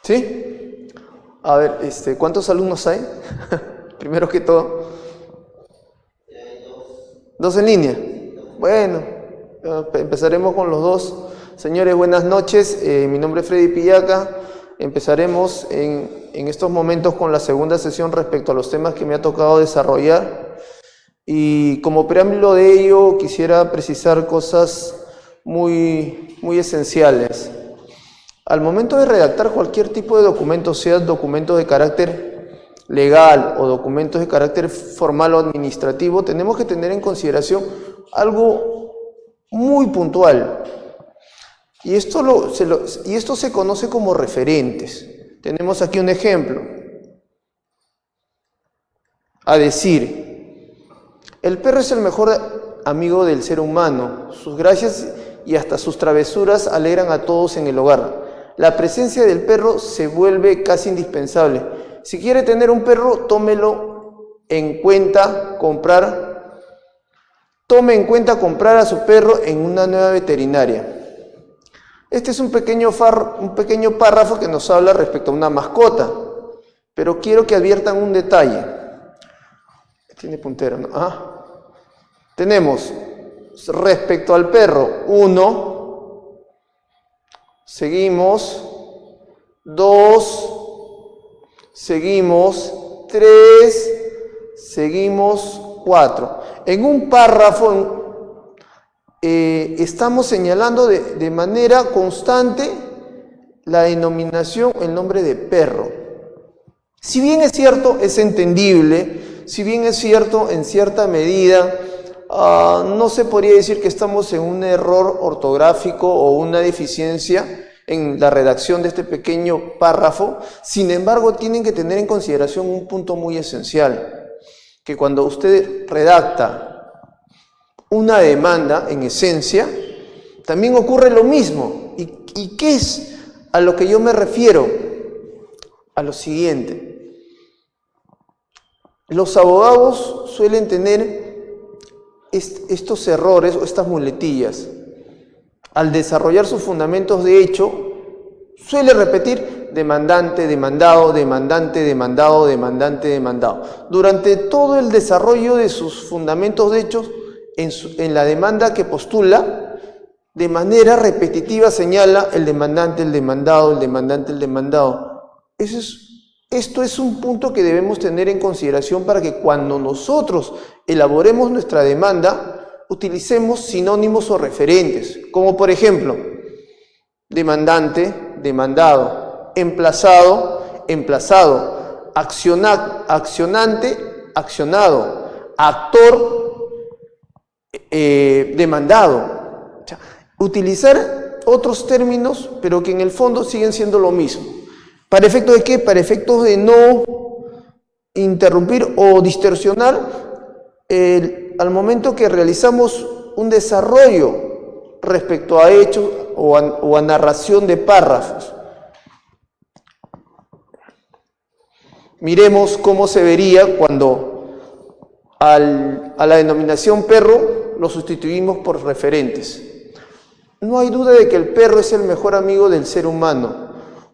¿Sí? A ver, ¿cuántos alumnos hay? Primero que todo. ¿Dos en línea? Bueno, empezaremos con los dos. Señores, buenas noches. Mi nombre es Freddy Pillaca. Empezaremos en estos momentos con la segunda sesión respecto a los temas que me ha tocado desarrollar. Y como preámbulo de ello, quisiera precisar cosas muy esenciales. Al momento de redactar cualquier tipo de documento, sea documentos de carácter legal o documentos de carácter formal o administrativo, tenemos que tener en consideración algo muy puntual. Y esto se conoce como referentes. Tenemos aquí un ejemplo. A decir, el perro es el mejor amigo del ser humano. Sus gracias y hasta sus travesuras alegran a todos en el hogar. La presencia del perro se vuelve casi indispensable. Si quiere tener un perro, tome en cuenta comprar a su perro en una nueva veterinaria. Este es un pequeño párrafo que nos habla respecto a una mascota, pero quiero que adviertan un detalle. Tiene puntero, ¿no? Tenemos respecto al perro 1, seguimos 2, seguimos 3, seguimos 4. En un párrafo estamos señalando de manera constante la denominación, el nombre de perro. Si bien es cierto, es entendible, si bien es cierto, en cierta medida, no se podría decir que estamos en un error ortográfico o una deficiencia en la redacción de este pequeño párrafo. Sin embargo, tienen que tener en consideración un punto muy esencial, que cuando usted redacta una demanda, en esencia, también ocurre lo mismo. ¿Y qué es a lo que yo me refiero? A lo siguiente. Los abogados suelen tener estos errores o estas muletillas. Al desarrollar sus fundamentos de hecho, suele repetir demandante, demandado, demandante, demandado, demandante, demandado. Durante todo el desarrollo de sus fundamentos de hechos, en la demanda que postula, de manera repetitiva señala el demandante, el demandado, el demandante, el demandado. Esto es un punto que debemos tener en consideración para que cuando nosotros elaboremos nuestra demanda, utilicemos sinónimos o referentes, como por ejemplo, demandante, demandado, emplazado, emplazado, accionante, accionado, actor, demandado. O sea, utilizar otros términos, pero que en el fondo siguen siendo lo mismo. ¿Para efectos de qué? Para efectos de no interrumpir o distorsionar al momento que realizamos un desarrollo respecto a hechos o a narración de párrafos. Miremos cómo se vería cuando a la denominación perro lo sustituimos por referentes. No hay duda de que el perro es el mejor amigo del ser humano.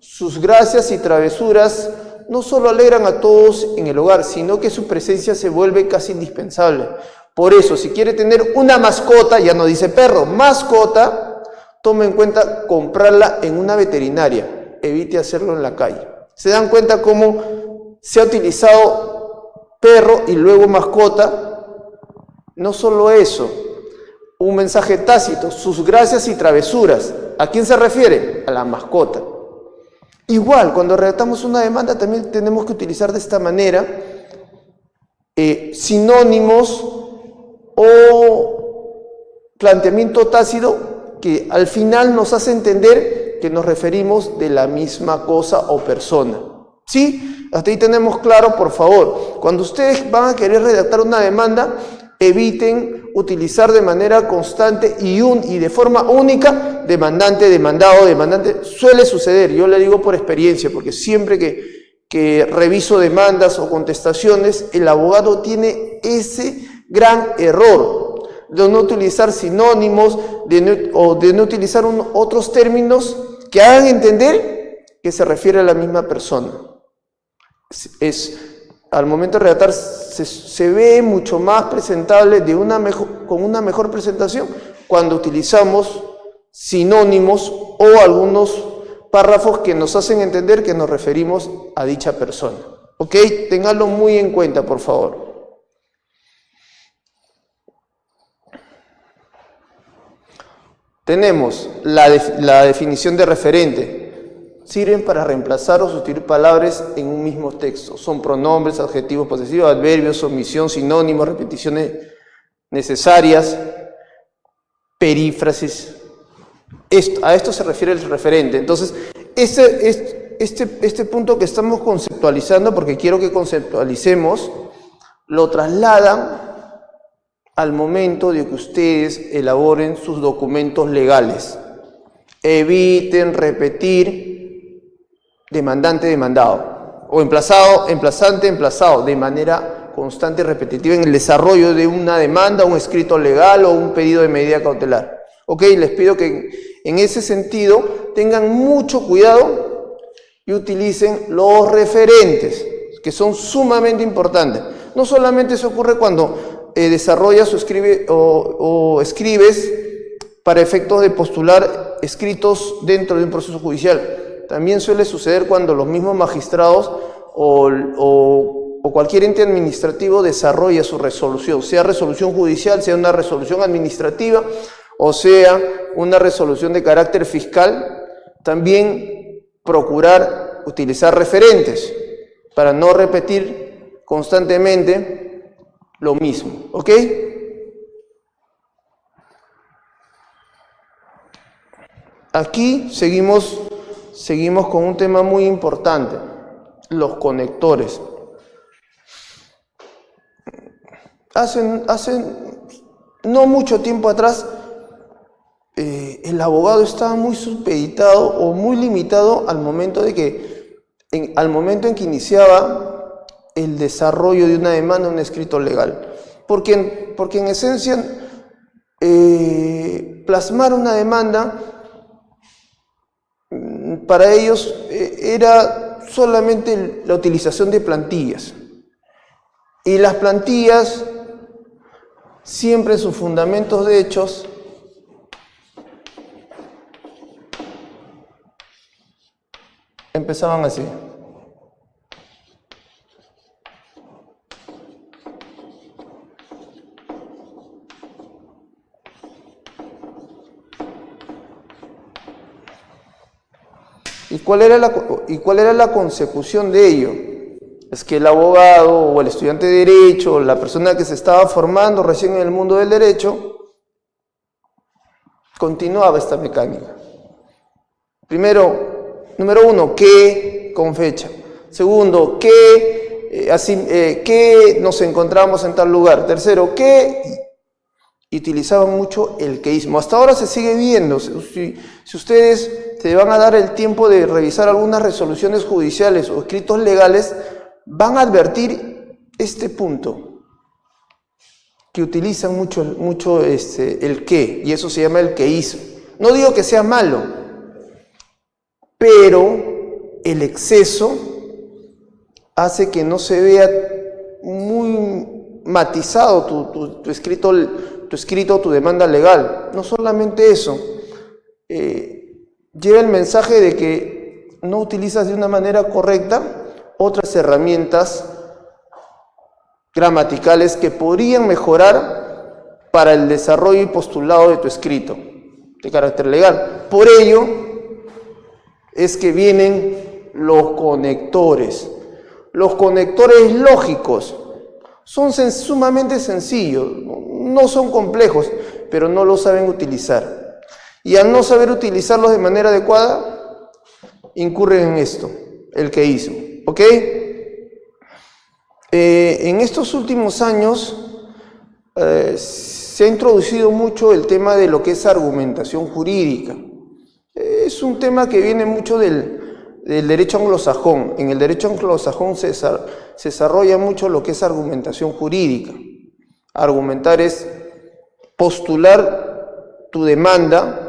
Sus gracias y travesuras no solo alegran a todos en el hogar, sino que su presencia se vuelve casi indispensable. Por eso, si quiere tener una mascota, ya no dice perro, mascota, tome en cuenta comprarla en una veterinaria. Evite hacerlo en la calle. ¿Se dan cuenta cómo se ha utilizado perro y luego mascota? No solo eso, un mensaje tácito, sus gracias y travesuras. ¿A quién se refiere? A la mascota. Igual, cuando redactamos una demanda también tenemos que utilizar de esta manera sinónimos o planteamiento tácito que al final nos hace entender que nos referimos de la misma cosa o persona. ¿Sí? Hasta ahí tenemos claro, por favor. Cuando ustedes van a querer redactar una demanda, eviten utilizar de manera constante y de forma única demandante, demandado, demandante. Suele suceder, yo le digo por experiencia, porque siempre que reviso demandas o contestaciones, el abogado tiene ese gran error de no utilizar sinónimos o de no utilizar otros términos que hagan entender que se refiere a la misma persona. Al momento de redactar se ve mucho más presentable con una mejor presentación cuando utilizamos sinónimos o algunos párrafos que nos hacen entender que nos referimos a dicha persona. ¿Ok? Ténganlo muy en cuenta, por favor. Tenemos la definición de referente. Sirven para reemplazar o sustituir palabras en un mismo texto. Son pronombres, adjetivos posesivos, adverbios, omisión, sinónimos, repeticiones necesarias, perífrasis. A esto se refiere el referente. Entonces, este punto que estamos conceptualizando, porque quiero que conceptualicemos, lo trasladan al momento de que ustedes elaboren sus documentos legales. Eviten repetir demandante, demandado, o emplazado, emplazante, emplazado, de manera constante y repetitiva en el desarrollo de una demanda, un escrito legal o un pedido de medida cautelar. Ok, les pido que en ese sentido tengan mucho cuidado y utilicen los referentes, que son sumamente importantes. No solamente eso ocurre cuando desarrollas o escribes para efectos de postular escritos dentro de un proceso judicial. También suele suceder cuando los mismos magistrados o cualquier ente administrativo desarrolla su resolución, sea resolución judicial, sea una resolución administrativa o sea una resolución de carácter fiscal. También procurar utilizar referentes para no repetir constantemente lo mismo, ¿ok? Aquí seguimos con un tema muy importante, los conectores. Hace no mucho tiempo atrás, el abogado estaba muy supeditado o muy limitado al momento en que iniciaba el desarrollo de una demanda, un escrito legal. Porque en esencia, plasmar una demanda para ellos era solamente la utilización de plantillas. Y las plantillas, siempre en sus fundamentos de hechos, empezaban así. ¿Y cuál era la consecución de ello? Es que el abogado o el estudiante de derecho, o la persona que se estaba formando recién en el mundo del derecho, continuaba esta mecánica. Primero, número uno, ¿qué? Con fecha. Segundo, ¿qué? ¿Qué nos encontramos en tal lugar? Tercero, ¿qué? Y utilizaban mucho el queísmo. Hasta ahora se sigue viendo. Si ustedes se van a dar el tiempo de revisar algunas resoluciones judiciales o escritos legales, van a advertir este punto, que utilizan mucho el qué, y eso se llama el queísmo. No digo que sea malo, pero el exceso hace que no se vea muy matizado tu escrito, tu demanda legal. No solamente eso, lleva el mensaje de que no utilizas de una manera correcta otras herramientas gramaticales que podrían mejorar para el desarrollo y postulado de tu escrito de carácter legal. Por ello es que vienen los conectores. Los conectores lógicos son sumamente sencillos, no son complejos, pero no los saben utilizar. Y al no saber utilizarlos de manera adecuada, incurren en esto, el queísmo. ¿Ok? En estos últimos años se ha introducido mucho el tema de lo que es argumentación jurídica. Es un tema que viene mucho del derecho anglosajón. En el derecho anglosajón se desarrolla mucho lo que es argumentación jurídica. Argumentar es postular tu demanda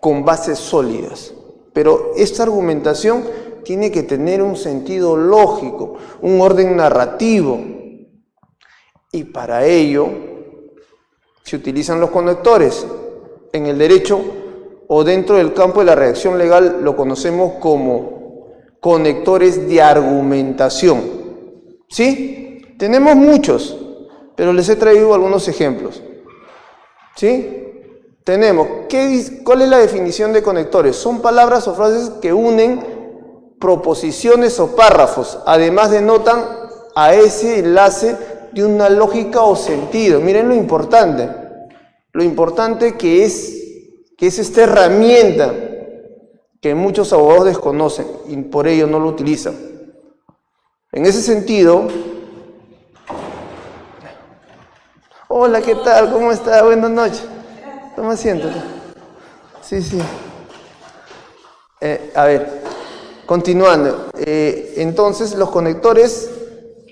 con bases sólidas. Pero esta argumentación tiene que tener un sentido lógico, un orden narrativo. Y para ello se utilizan los conectores. En el derecho o dentro del campo de la redacción legal lo conocemos como conectores de argumentación. ¿Sí? Tenemos muchos, pero les he traído algunos ejemplos. ¿Sí? Tenemos, ¿cuál es la definición de conectores? Son palabras o frases que unen proposiciones o párrafos, además denotan a ese enlace de una lógica o sentido. Miren lo importante que es esta herramienta que muchos abogados desconocen y por ello no lo utilizan. En ese sentido, hola, ¿qué tal? ¿Cómo está? Buenas noches. Toma asiento. Sí. A ver, continuando. Entonces, los conectores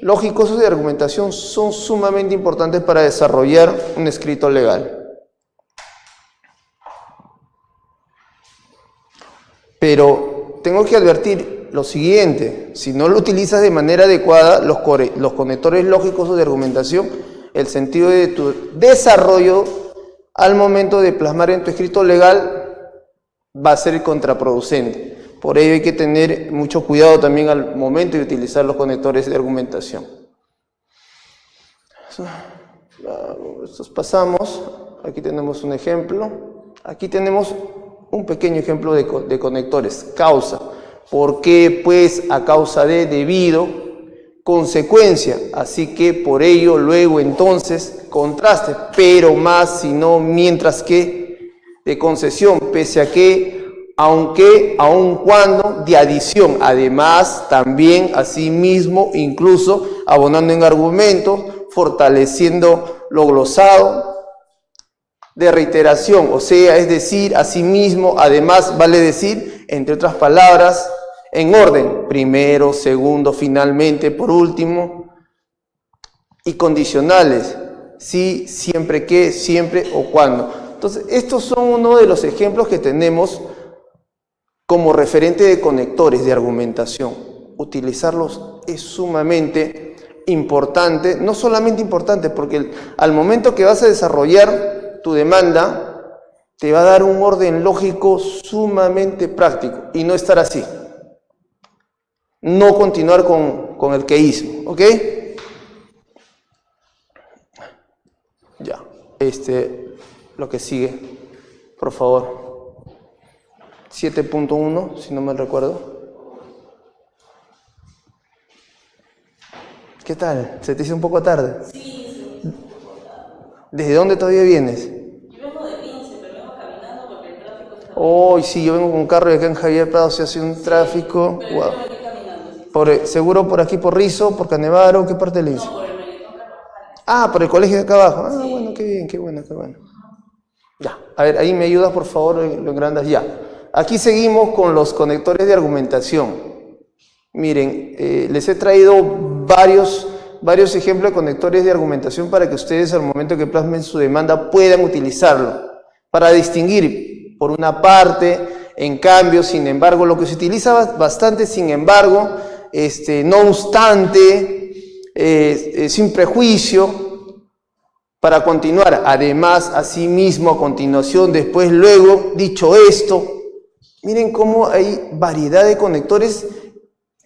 lógicos de argumentación son sumamente importantes para desarrollar un escrito legal. Pero tengo que advertir lo siguiente: si no lo utilizas de manera adecuada, los conectores lógicos de argumentación, el sentido de tu desarrollo al momento de plasmar en tu escrito legal va a ser contraproducente. Por ello hay que tener mucho cuidado también al momento de utilizar los conectores de argumentación. Estos pasamos. Aquí tenemos un ejemplo. Aquí tenemos un pequeño ejemplo de conectores. Causa. ¿Por qué? Pues a causa de, debido, consecuencia. Así que por ello, luego, entonces, contraste. Pero más, si no, mientras que, de concesión. Pese a que, aunque, aun cuando, de adición. Además, también, asimismo, incluso, abonando en argumentos, fortaleciendo lo glosado, de reiteración, o sea, es decir, asimismo, además, vale decir, entre otras palabras, en orden, primero, segundo, finalmente, por último, y condicionales, sí, siempre que, siempre o cuando. Entonces, estos son uno de los ejemplos que tenemos como referente de conectores de argumentación. Utilizarlos es sumamente importante, no solamente importante, porque al momento que vas a desarrollar tu demanda, te va a dar un orden lógico sumamente práctico y no estar así. No continuar con el queísmo, ¿ok? Ya, lo que sigue, por favor. 7.1, si no me recuerdo. ¿Qué tal? ¿Se te hizo un poco tarde? Sí, ¿Desde dónde todavía vienes? yo vengo de Lince, pero vengo caminando porque el tráfico está... Oh, sí, yo vengo con un carro y acá en Javier Prado se hace un tráfico. Pero Wow. yo vengo caminando, sí. ¿Seguro por aquí, por Rizo, por Canevaro? ¿Qué parte de Lince? No, por el Melitón Carvajal. Ah, por el colegio de acá abajo. Ah, Sí. bueno, qué bien, qué bueno. Ya, a ver, ahí me ayudas, por favor, lo engrandas ya. Aquí seguimos con los conectores de argumentación. Miren, les he traído varios ejemplos de conectores de argumentación para que ustedes al momento que plasmen su demanda puedan utilizarlo. Para distinguir, por una parte, en cambio, sin embargo, lo que se utiliza bastante, sin embargo, no obstante, sin prejuicio, para continuar, además, asimismo, a continuación, después, luego, dicho esto. Miren cómo hay variedad de conectores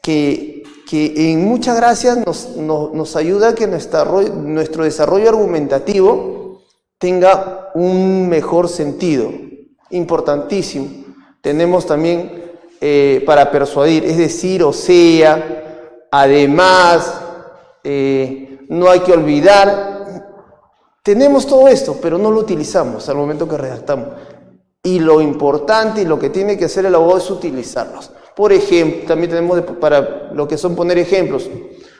que en muchas gracias nos ayuda a que nuestro desarrollo argumentativo tenga un mejor sentido. Importantísimo. Tenemos también para persuadir, es decir, o sea, además, no hay que olvidar. Tenemos todo esto, pero no lo utilizamos al momento que redactamos. Y lo importante y lo que tiene que hacer el abogado es utilizarlos. Por ejemplo, también tenemos para lo que son poner ejemplos.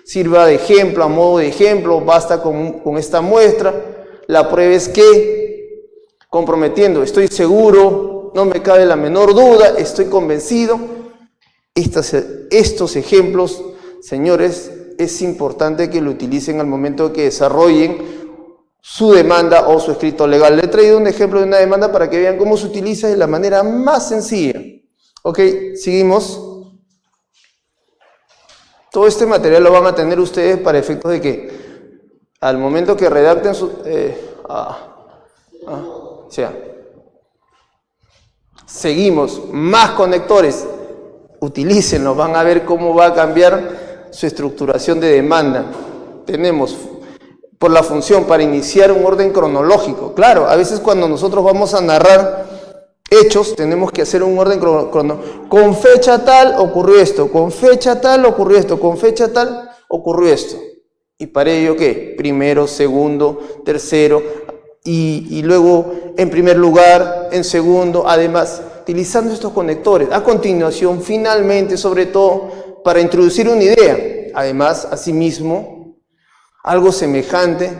Sirva de ejemplo, a modo de ejemplo, basta con esta muestra. La prueba es que, comprometiendo, estoy seguro, no me cabe la menor duda, estoy convencido. Estos ejemplos, señores, es importante que lo utilicen al momento que desarrollen su demanda o su escrito legal. Le he traído un ejemplo de una demanda para que vean cómo se utiliza de la manera más sencilla. Ok, seguimos. Todo este material lo van a tener ustedes para efectos de que al momento que redacten su... seguimos, más conectores, utilícenlos, van a ver cómo va a cambiar su estructuración de demanda. Tenemos por la función para iniciar un orden cronológico. Claro, a veces cuando nosotros vamos a narrar hechos, tenemos que hacer un orden cronológico. Con fecha tal ocurrió esto, con fecha tal ocurrió esto, con fecha tal ocurrió esto. ¿Y para ello qué? Primero, segundo, tercero, y luego en primer lugar, en segundo, además, utilizando estos conectores. A continuación, finalmente, sobre todo, para introducir una idea. Además, asimismo, algo semejante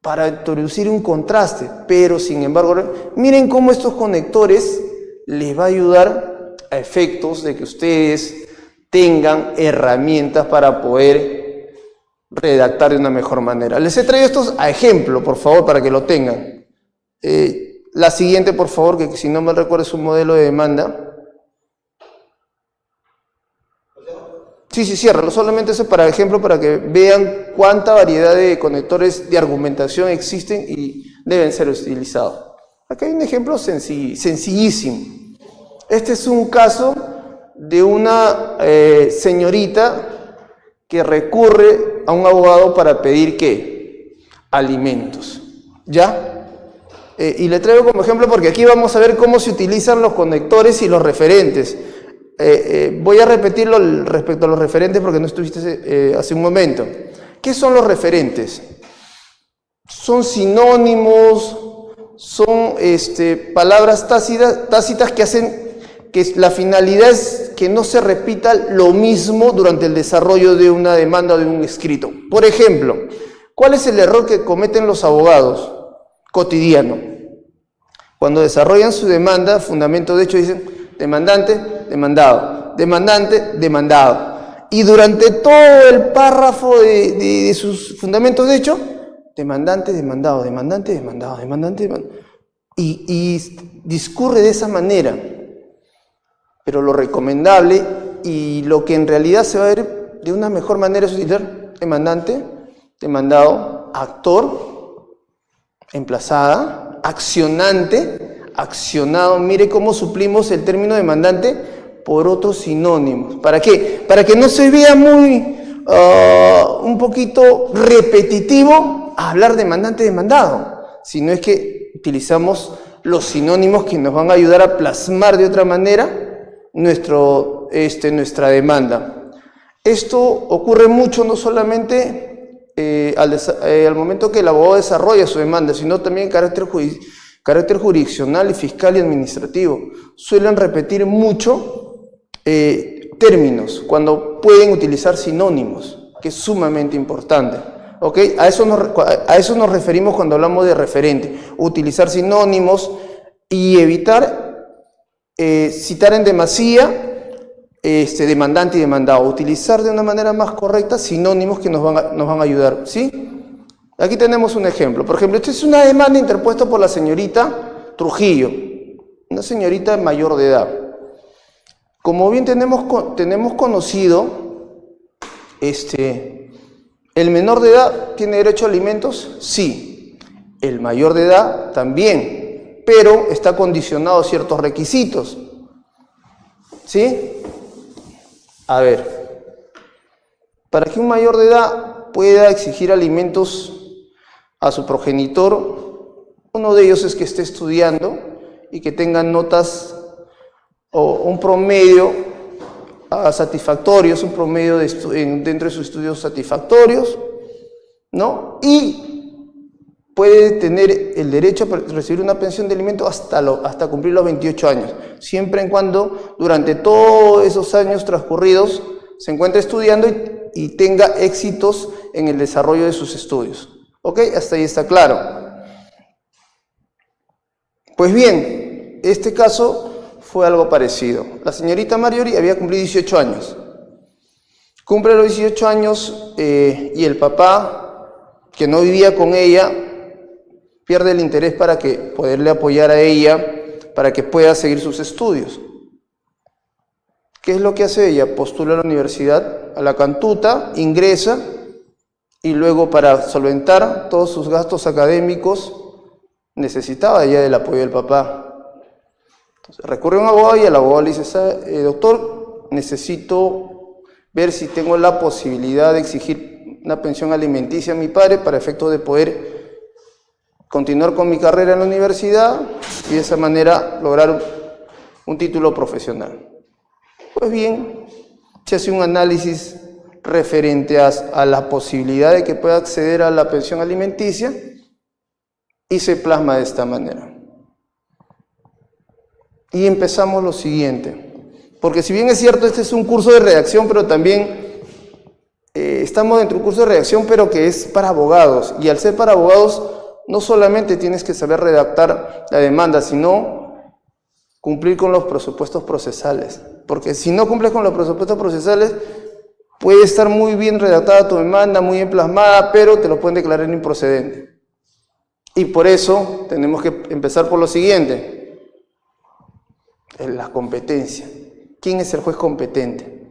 para introducir un contraste. Pero, sin embargo, miren cómo estos conectores les va a ayudar a efectos de que ustedes tengan herramientas para poder redactar de una mejor manera. Les he traído estos a ejemplo, por favor, para que lo tengan. La siguiente, por favor, que si no me recuerdo es un modelo de demanda. Sí, ciérralo. Solamente eso para ejemplo, para que vean cuánta variedad de conectores de argumentación existen y deben ser utilizados. Acá hay un ejemplo sencillísimo. Este es un caso de una señorita que recurre a un abogado para pedir ¿qué? Alimentos. ¿Ya? Y le traigo como ejemplo porque aquí vamos a ver cómo se utilizan los conectores y los referentes. Voy a repetirlo respecto a los referentes porque no estuviste hace un momento. ¿Qué son los referentes? Son sinónimos, son palabras tácitas que hacen que la finalidad es que no se repita lo mismo durante el desarrollo de una demanda o de un escrito. Por ejemplo, ¿cuál es el error que cometen los abogados cotidiano? Cuando desarrollan su demanda, fundamento de hecho dicen demandante, demandado, demandante, demandado. Y durante todo el párrafo de sus fundamentos de hecho, demandante, demandado, demandante, demandado, demandante, demandado. Y discurre de esa manera. Pero lo recomendable y lo que en realidad se va a ver de una mejor manera es utilizar demandante, demandado, actor, emplazada, accionante, accionado. Mire cómo suplimos el término demandante por otros sinónimos. ¿Para qué? Para que no se vea un poquito repetitivo hablar demandante, demandado, sino es que utilizamos los sinónimos que nos van a ayudar a plasmar de otra manera nuestra demanda. Esto ocurre mucho no solamente al momento que el abogado desarrolla su demanda, sino también en carácter jurisdiccional y fiscal y administrativo. Suelen repetir mucho términos cuando pueden utilizar sinónimos, que es sumamente importante. ¿Okay? A eso nos referimos cuando hablamos de referente. Utilizar sinónimos y evitar citar en demasía demandante y demandado. Utilizar de una manera más correcta sinónimos que nos van a ayudar. ¿Sí? Aquí tenemos un ejemplo. Por ejemplo, esta es una demanda interpuesta por la señorita Trujillo, una señorita mayor de edad. Como bien tenemos conocido, ¿el menor de edad tiene derecho a alimentos? Sí. El mayor de edad también, pero está condicionado a ciertos requisitos. ¿Sí? A ver, para que un mayor de edad pueda exigir alimentos a su progenitor, uno de ellos es que esté estudiando y que tenga notas o un promedio satisfactorios, un promedio dentro de sus estudios satisfactorios, ¿no? Y puede tener el derecho a recibir una pensión de alimento hasta cumplir los 28 años, siempre y cuando durante todos esos años transcurridos se encuentre estudiando y tenga éxitos en el desarrollo de sus estudios. ¿Ok? Hasta ahí está claro. Pues bien, este caso fue algo parecido. La señorita Marjorie había cumplido 18 años. Cumple los 18 años y el papá, que no vivía con ella, pierde el interés para poderle apoyar a ella, para que pueda seguir sus estudios. ¿Qué es lo que hace ella? Postula a la universidad, a la Cantuta, ingresa y luego para solventar todos sus gastos académicos necesitaba ella del apoyo del papá. Entonces, recurre a un abogado y el abogado le dice, doctor, necesito ver si tengo la posibilidad de exigir una pensión alimenticia a mi padre para efectos de poder continuar con mi carrera en la universidad y de esa manera lograr un título profesional. Pues bien, se hace un análisis referente a la posibilidad de que pueda acceder a la pensión alimenticia y se plasma de esta manera. Y empezamos lo siguiente, porque si bien es cierto, este es un curso de redacción, pero también estamos dentro de un curso de redacción, pero que es para abogados, y al ser para abogados, no solamente tienes que saber redactar la demanda, sino cumplir con los presupuestos procesales, porque si no cumples con los presupuestos procesales, puede estar muy bien redactada tu demanda, muy bien plasmada, pero te lo pueden declarar improcedente. Y por eso tenemos que empezar por lo siguiente, la competencia. ¿Quién es el juez competente?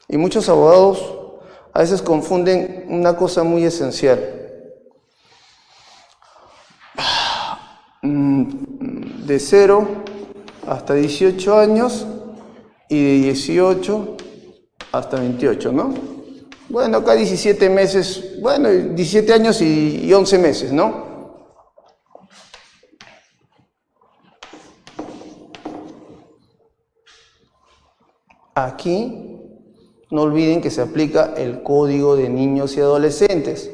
Y muchos abogados a veces confunden una cosa muy esencial. De 0 hasta 18 años y de 18 hasta 28, ¿no? Bueno, acá 17 meses, bueno, 17 años y 11 meses, ¿no? Aquí, no olviden que se aplica el Código de Niños y Adolescentes.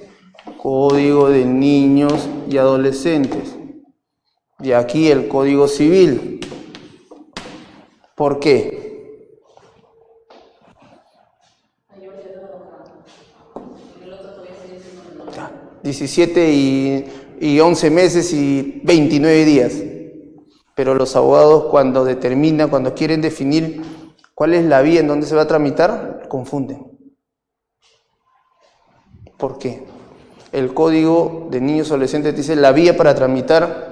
Código de Niños y Adolescentes. Y aquí el Código Civil. ¿Por qué? 17 y 11 meses y 29 días. Pero los abogados cuando quieren definir cuál es la vía en donde se va a tramitar, confunden. ¿Por qué? El Código de Niños y Adolescentes dice la vía para tramitar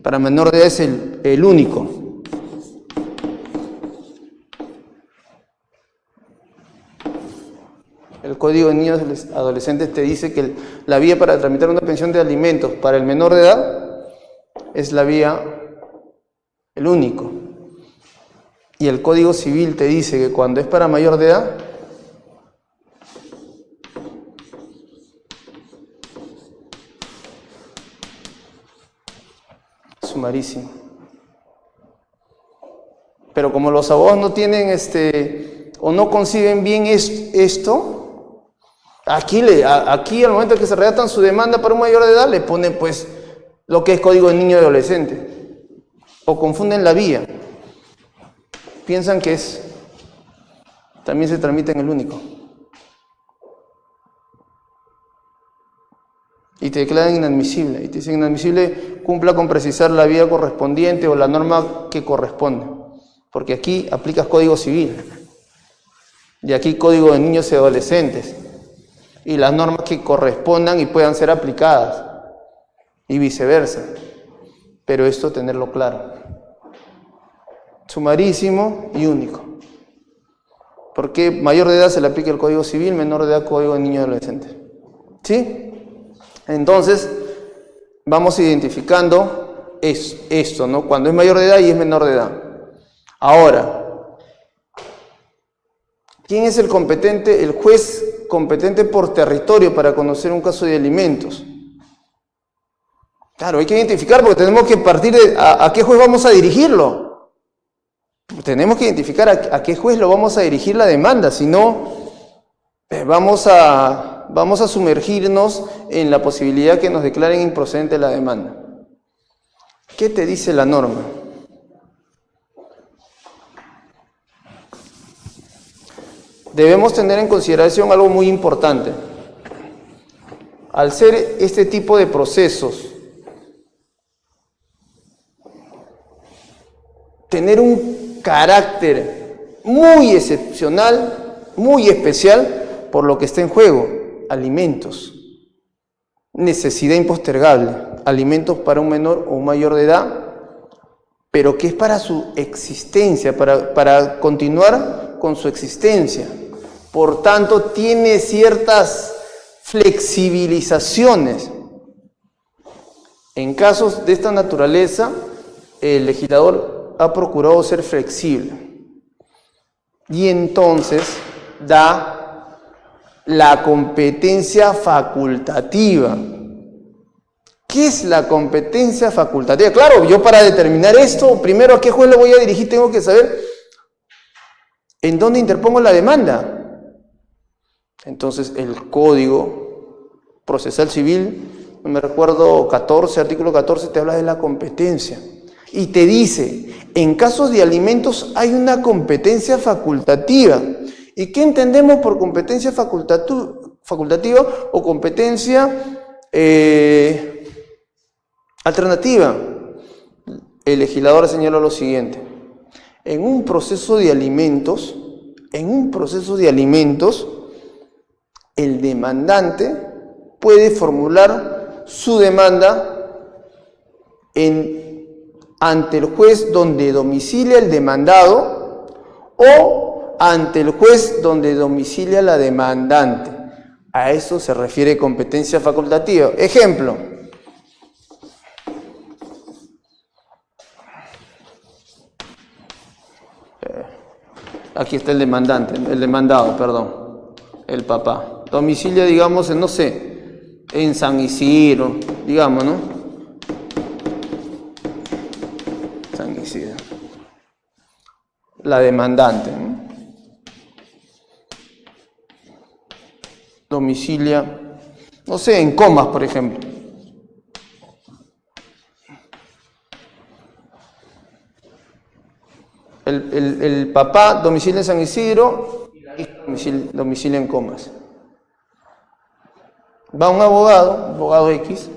para menor de edad es el único. El Código de Niños y Adolescentes te dice que la vía para tramitar una pensión de alimentos para el menor de edad es la vía, el único. Y el Código Civil te dice que cuando es para mayor de edad, sumarísimo. Pero como los abogados no tienen o no conciben bien esto, aquí al momento que se redactan su demanda para un mayor de edad, le ponen pues lo que es Código de Niño y Adolescente. O confunden la vía. Piensan que también se tramita en el único. Y te declaran inadmisible. Y te dicen inadmisible, cumpla con precisar la vía correspondiente o la norma que corresponde. Porque aquí aplicas Código Civil. Y aquí Código de Niños y Adolescentes. Y las normas que correspondan y puedan ser aplicadas. Y viceversa. Pero esto tenerlo claro. Sumarísimo y único. Porque mayor de edad se le aplica el Código Civil, menor de edad Código de Niños y Adolescentes. ¿Sí? Entonces, vamos identificando esto, ¿no? Cuando es mayor de edad y es menor de edad. Ahora, ¿quién es el competente? El juez competente por territorio para conocer un caso de alimentos. Claro, hay que identificar porque tenemos que partir de a qué juez vamos a dirigirlo. Tenemos que identificar a qué juez lo vamos a dirigir la demanda, si no, vamos a sumergirnos en la posibilidad que nos declaren improcedente la demanda. ¿Qué te dice la norma? Debemos tener en consideración algo muy importante. Al ser este tipo de procesos, tener un carácter muy excepcional, muy especial, por lo que está en juego: alimentos, necesidad impostergable, alimentos para un menor o un mayor de edad, pero que es para su existencia, para continuar con su existencia. Por tanto, tiene ciertas flexibilizaciones. En casos de esta naturaleza, el legislador ha procurado ser flexible. Y entonces da la competencia facultativa. ¿Qué es la competencia facultativa? Claro, yo para determinar esto, primero a qué juez lo voy a dirigir, tengo que saber en dónde interpongo la demanda. Entonces, el Código Procesal Civil, no me recuerdo, artículo 14, te habla de la competencia. Y te dice, en casos de alimentos hay una competencia facultativa. ¿Y qué entendemos por competencia facultativa o competencia alternativa? El legislador señala lo siguiente: en un proceso de alimentos, el demandante puede formular su demanda ante el juez donde domicilia el demandado o ante el juez donde domicilia la demandante. A eso se refiere competencia facultativa. Ejemplo. Aquí está el demandado, perdón, el papá. Domicilia, digamos, no sé, en San Isidro, digamos, ¿no? San Isidro. La demandante, ¿no? Domicilia, no sé, en Comas, por ejemplo. El papá domicilia en San Isidro y la hija domicilia en Comas. Va un abogado X,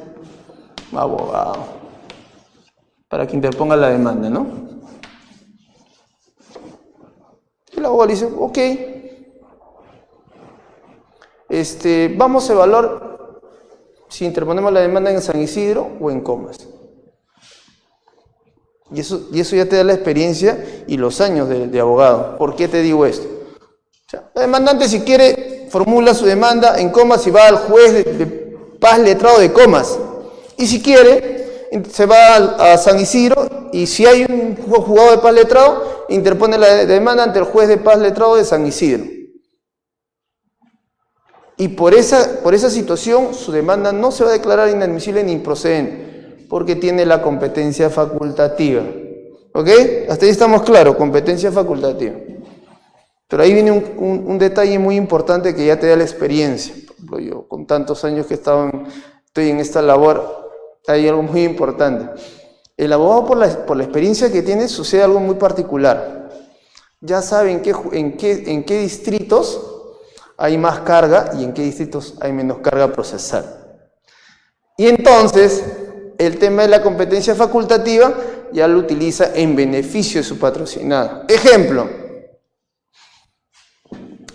para que interponga la demanda, ¿no? Y el abogado le dice, ok, vamos a evaluar si interponemos la demanda en San Isidro o en Comas. Y eso ya te da la experiencia y los años de abogado. ¿Por qué te digo esto? O sea, el demandante, si quiere, formula su demanda en Comas y va al juez de paz letrado de Comas. Y si quiere, se va a San Isidro y si hay un juzgado de paz letrado, interpone la demanda ante el juez de paz letrado de San Isidro. Y por esa situación, su demanda no se va a declarar inadmisible ni improcedente, porque tiene la competencia facultativa. ¿Ok? Hasta ahí estamos claros, competencia facultativa. Pero ahí viene un detalle muy importante que ya te da la experiencia. Por ejemplo, yo con tantos años que estoy en esta labor, hay algo muy importante. El abogado, por la experiencia que tiene, sucede algo muy particular. Ya sabe en qué distritos hay más carga y en qué distritos hay menos carga procesal. Y entonces, el tema de la competencia facultativa ya lo utiliza en beneficio de su patrocinado. Ejemplo,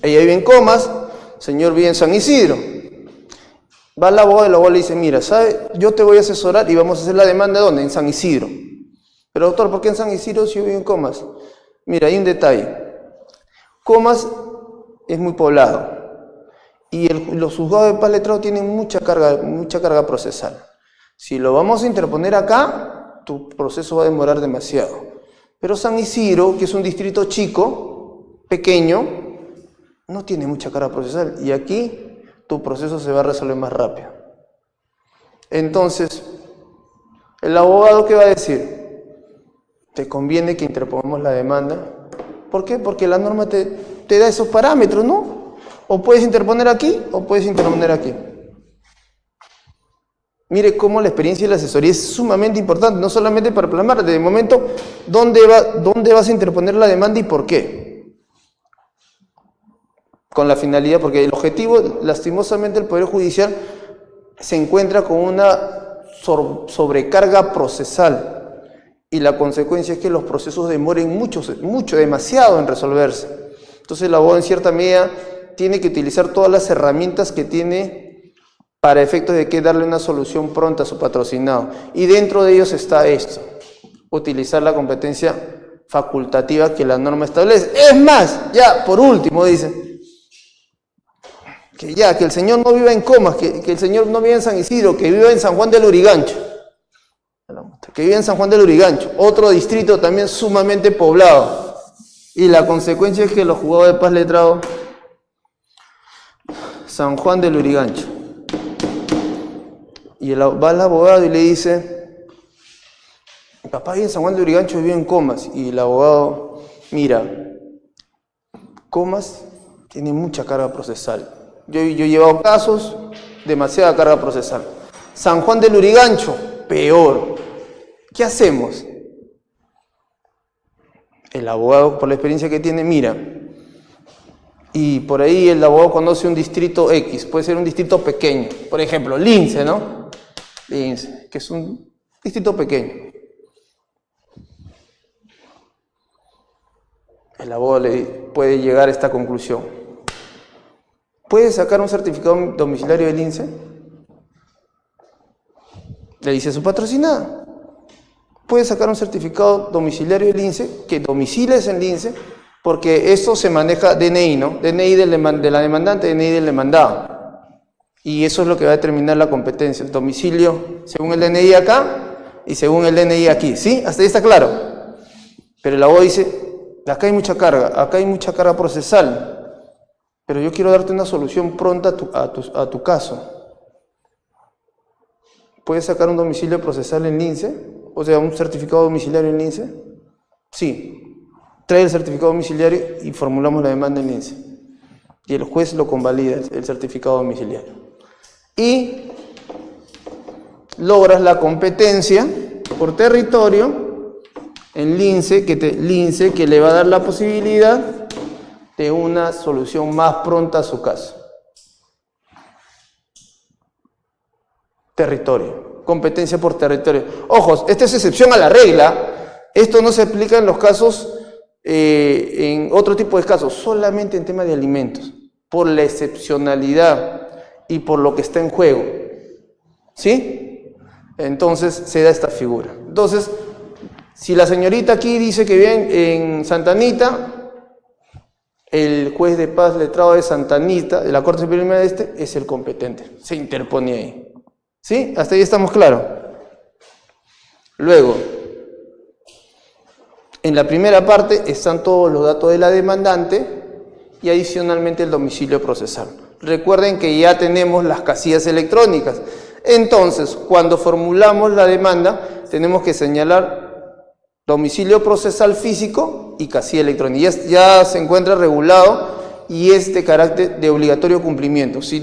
ella vive en Comas, el señor vive en San Isidro. Va al abogado y el abogado le dice, mira, ¿sabe? Yo te voy a asesorar y vamos a hacer la demanda, ¿dónde? En San Isidro. Pero doctor, ¿por qué en San Isidro si yo vivo en Comas? Mira, hay un detalle. Comas es muy poblado y los juzgados de paz letrado tienen mucha carga procesal. Si lo vamos a interponer acá, tu proceso va a demorar demasiado. Pero San Isidro, que es un distrito chico, pequeño, no tiene mucha carga procesal. Y aquí tu proceso se va a resolver más rápido. Entonces, el abogado, ¿qué va a decir? Te conviene que interpongamos la demanda. ¿Por qué? Porque la norma te da esos parámetros, ¿no? O puedes interponer aquí, o puedes interponer aquí. Mire cómo la experiencia y la asesoría es sumamente importante, no solamente para plasmar, desde el momento dónde vas a interponer la demanda y por qué. Con la finalidad, porque el objetivo, lastimosamente, el Poder Judicial se encuentra con una sobrecarga procesal y la consecuencia es que los procesos demoren demasiado en resolverse. Entonces el abogado, en cierta medida, tiene que utilizar todas las herramientas que tiene para efectos de que darle una solución pronta a su patrocinado. Y dentro de ellos está esto. utilizar la competencia facultativa que la norma establece. Es más, ya por último dice, que el señor no viva en Comas, que el señor no viva en San Isidro, que viva en San Juan del Lurigancho. Que vive en San Juan del Lurigancho, otro distrito también sumamente poblado. Y la consecuencia es que los juzgados de paz letrados, San Juan del Lurigancho. Y va el abogado y le dice, mi papá vive en San Juan del Lurigancho, vive en Comas. Y el abogado, mira, Comas tiene mucha carga procesal. Yo he llevado casos, demasiada carga procesal. San Juan del Lurigancho, peor. ¿Qué hacemos? El abogado, por la experiencia que tiene, mira, y por ahí el abogado conoce un distrito X, puede ser un distrito pequeño, por ejemplo, Lince, ¿no? Lince, que es un distrito pequeño. El abogado puede llegar a esta conclusión. ¿Puede sacar un certificado domiciliario del Lince? Le dice a su patrocinada. Puede sacar un certificado domiciliario del INSE, que domiciles en el INSE, porque esto se maneja DNI, ¿no? DNI de la demandante, DNI del demandado. Y eso es lo que va a determinar la competencia, el domicilio según el DNI acá y según el DNI aquí, ¿sí? Hasta ahí está claro. Pero el abogado dice, acá hay mucha carga procesal, pero yo quiero darte una solución pronta a tu caso. ¿Puedes sacar un domicilio procesal en INSE? O sea, un certificado domiciliario en INSE. Sí. Trae el certificado domiciliario y formulamos la demanda en INSE. Y el juez lo convalida, el certificado domiciliario. Y logras la competencia por territorio en LINSE, que le va a dar la posibilidad de una solución más pronta a su caso. Territorio, competencia por territorio. Ojos, esta es excepción a la regla. Esto no se aplica en los casos, en otro tipo de casos, solamente en tema de alimentos, por la excepcionalidad y por lo que está en juego. ¿Sí? Entonces se da esta figura. Entonces, si la señorita aquí dice que vive en Santa Anita, el juez de paz letrado de Santa Anita, de la Corte Suprema de es el competente. Se interpone ahí. ¿Sí? Hasta ahí estamos claros. Luego, en la primera parte están todos los datos de la demandante y adicionalmente el domicilio procesal. Recuerden que ya tenemos las casillas electrónicas. Entonces, cuando formulamos la demanda, tenemos que señalar domicilio procesal físico y casilla electrónica. Ya se encuentra regulado y es de carácter de obligatorio cumplimiento. Si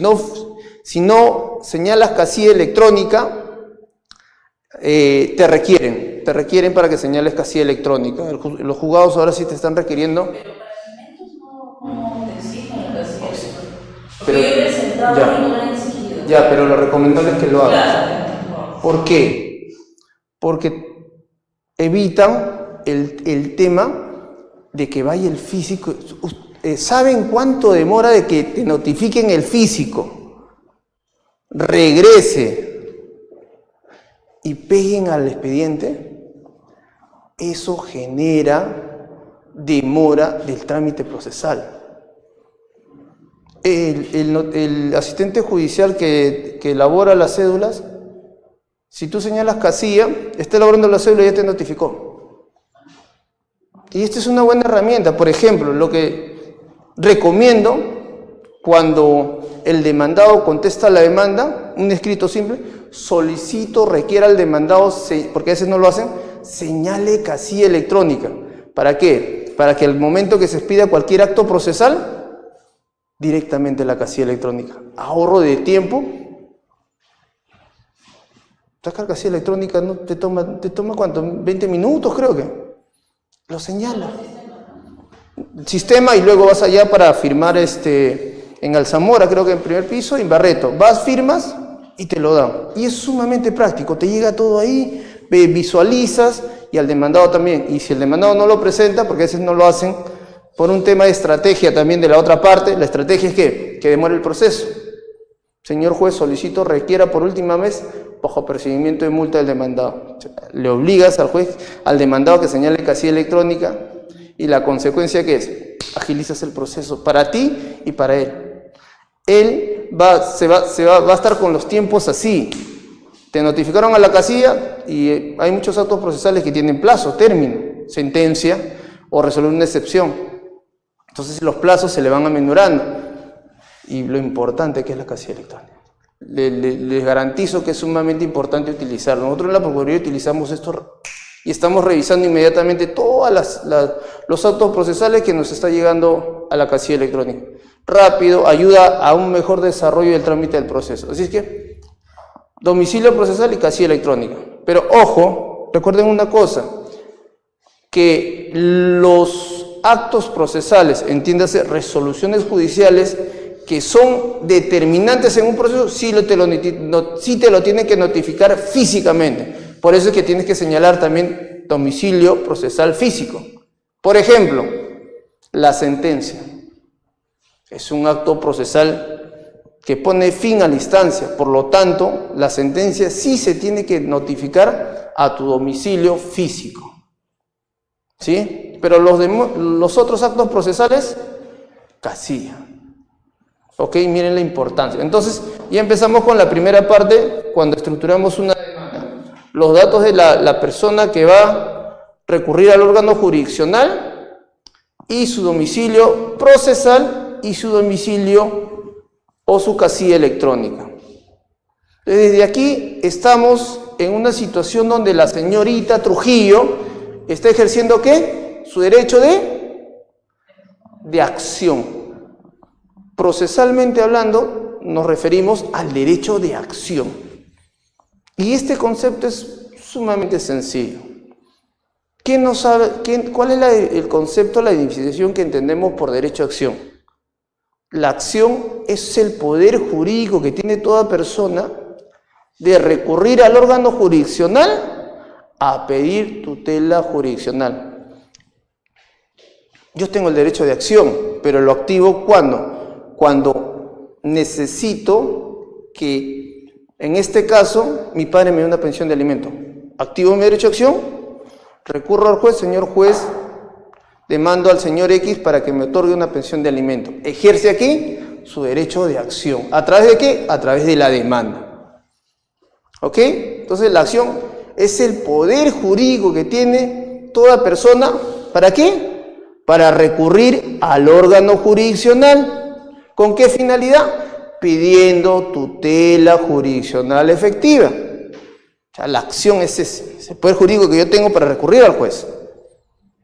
no señalas casilla electrónica, te requieren para que señales casilla electrónica. Los juzgados ahora sí te están requiriendo. Pero para alimentos no te exigen la casilla electrónica. Porque yo he presentado y no me han exigido. Ya, pero lo recomendable es que lo hagas. Claro. ¿Por qué? Porque evitan el tema de que vaya el físico. ¿Saben cuánto demora de que te notifiquen el físico? Regrese y peguen al expediente. Eso genera demora del trámite procesal. El asistente judicial que elabora las cédulas, si tú señalas casilla, está elaborando la cédula y ya te notificó. Y esta es una buena herramienta. Por ejemplo, lo que recomiendo cuando el demandado contesta la demanda, un escrito simple, solicito, requiera al demandado, porque a veces no lo hacen, señale casilla electrónica. ¿Para qué? Para que al momento que se expida cualquier acto procesal, directamente la casilla electrónica. Ahorro de tiempo. Sacar casilla electrónica no te toma ¿cuánto? 20 minutos creo que. Lo señala. Sistema y luego vas allá para firmar en Alzamora, creo que en primer piso, en Barreto. Vas, firmas y te lo dan. Y es sumamente práctico. Te llega todo ahí, visualizas y al demandado también. Y si el demandado no lo presenta, porque a veces no lo hacen, por un tema de estrategia también de la otra parte, la estrategia es que demore el proceso. Señor juez, solicito, requiera por última vez bajo percibimiento de multa del demandado. Le obligas al juez, al demandado, que señale casilla electrónica, y la consecuencia que es, agilizas el proceso para ti y para él. Él va a estar con los tiempos así. Te notificaron a la casilla y hay muchos actos procesales que tienen plazo, término, sentencia o resolver una excepción. Entonces los plazos se le van amenorando. Y lo importante que es la casilla electrónica. Les garantizo que es sumamente importante utilizarlo. Nosotros en la Procuraduría utilizamos esto y estamos revisando inmediatamente todos los actos procesales que nos está llegando a la casilla electrónica. Rápido, ayuda a un mejor desarrollo del trámite del proceso. Así es que, domicilio procesal y casilla electrónica. Pero ojo, recuerden una cosa, que los actos procesales, entiéndase, resoluciones judiciales, que son determinantes en un proceso, sí te lo tienen que notificar físicamente. Por eso es que tienes que señalar también domicilio procesal físico. Por ejemplo, la sentencia. Es un acto procesal que pone fin a la instancia. Por lo tanto, la sentencia sí se tiene que notificar a tu domicilio físico. ¿Sí? Pero los otros actos procesales, casilla. Ok, miren la importancia. Entonces, ya empezamos con la primera parte, cuando estructuramos una demanda. Los datos de la persona que va a recurrir al órgano jurisdiccional y su domicilio procesal y su domicilio o su casilla electrónica. Desde aquí estamos en una situación donde la señorita Trujillo está ejerciendo ¿qué? Su derecho de acción. Procesalmente hablando, nos referimos al derecho de acción. Y este concepto es sumamente sencillo. ¿Quién no sabe, cuál es el concepto, la definición que entendemos por derecho a acción? La acción es el poder jurídico que tiene toda persona de recurrir al órgano jurisdiccional a pedir tutela jurisdiccional. Yo tengo el derecho de acción, pero lo activo cuando necesito que, en este caso, mi padre me dé una pensión de alimento. Activo mi derecho de acción, recurro al juez, señor juez, demando al señor X para que me otorgue una pensión de alimento. Ejerce aquí su derecho de acción. ¿A través de qué? A través de la demanda. ¿Ok? Entonces la acción es el poder jurídico que tiene toda persona. ¿Para qué? Para recurrir al órgano jurisdiccional. ¿Con qué finalidad? Pidiendo tutela jurisdiccional efectiva. O sea, la acción es ese poder jurídico que yo tengo para recurrir al juez.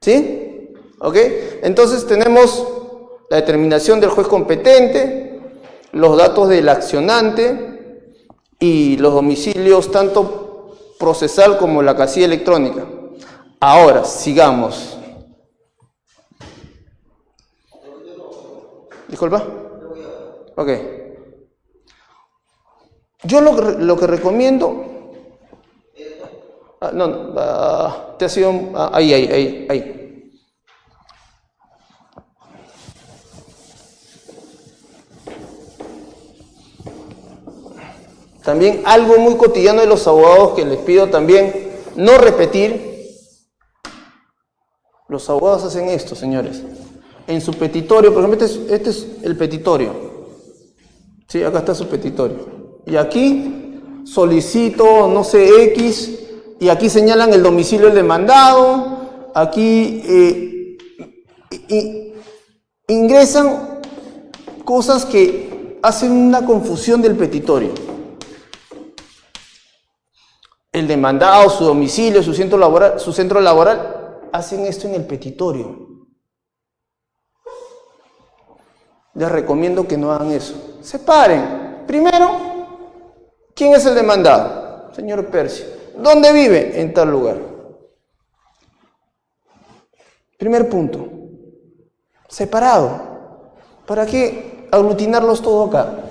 ¿Sí? ¿Ok? Entonces tenemos la determinación del juez competente, los datos del accionante y los domicilios tanto procesal como la casilla electrónica. Ahora, sigamos. Disculpa. Ok. Yo lo que recomiendo... te ha sido... ahí. También algo muy cotidiano de los abogados que les pido también no repetir. Los abogados hacen esto, señores. En su petitorio, por ejemplo, este es el petitorio. Sí, acá está su petitorio. Y aquí solicito, no sé, X, y aquí señalan el domicilio del demandado, aquí ingresan cosas que hacen una confusión del petitorio. El demandado, su domicilio, su centro laboral, hacen esto en el petitorio. Les recomiendo que no hagan eso. Separen. Primero, ¿quién es el demandado? Señor Percio. ¿Dónde vive? En tal lugar. Primer punto. Separado. ¿Para qué aglutinarlos todo acá?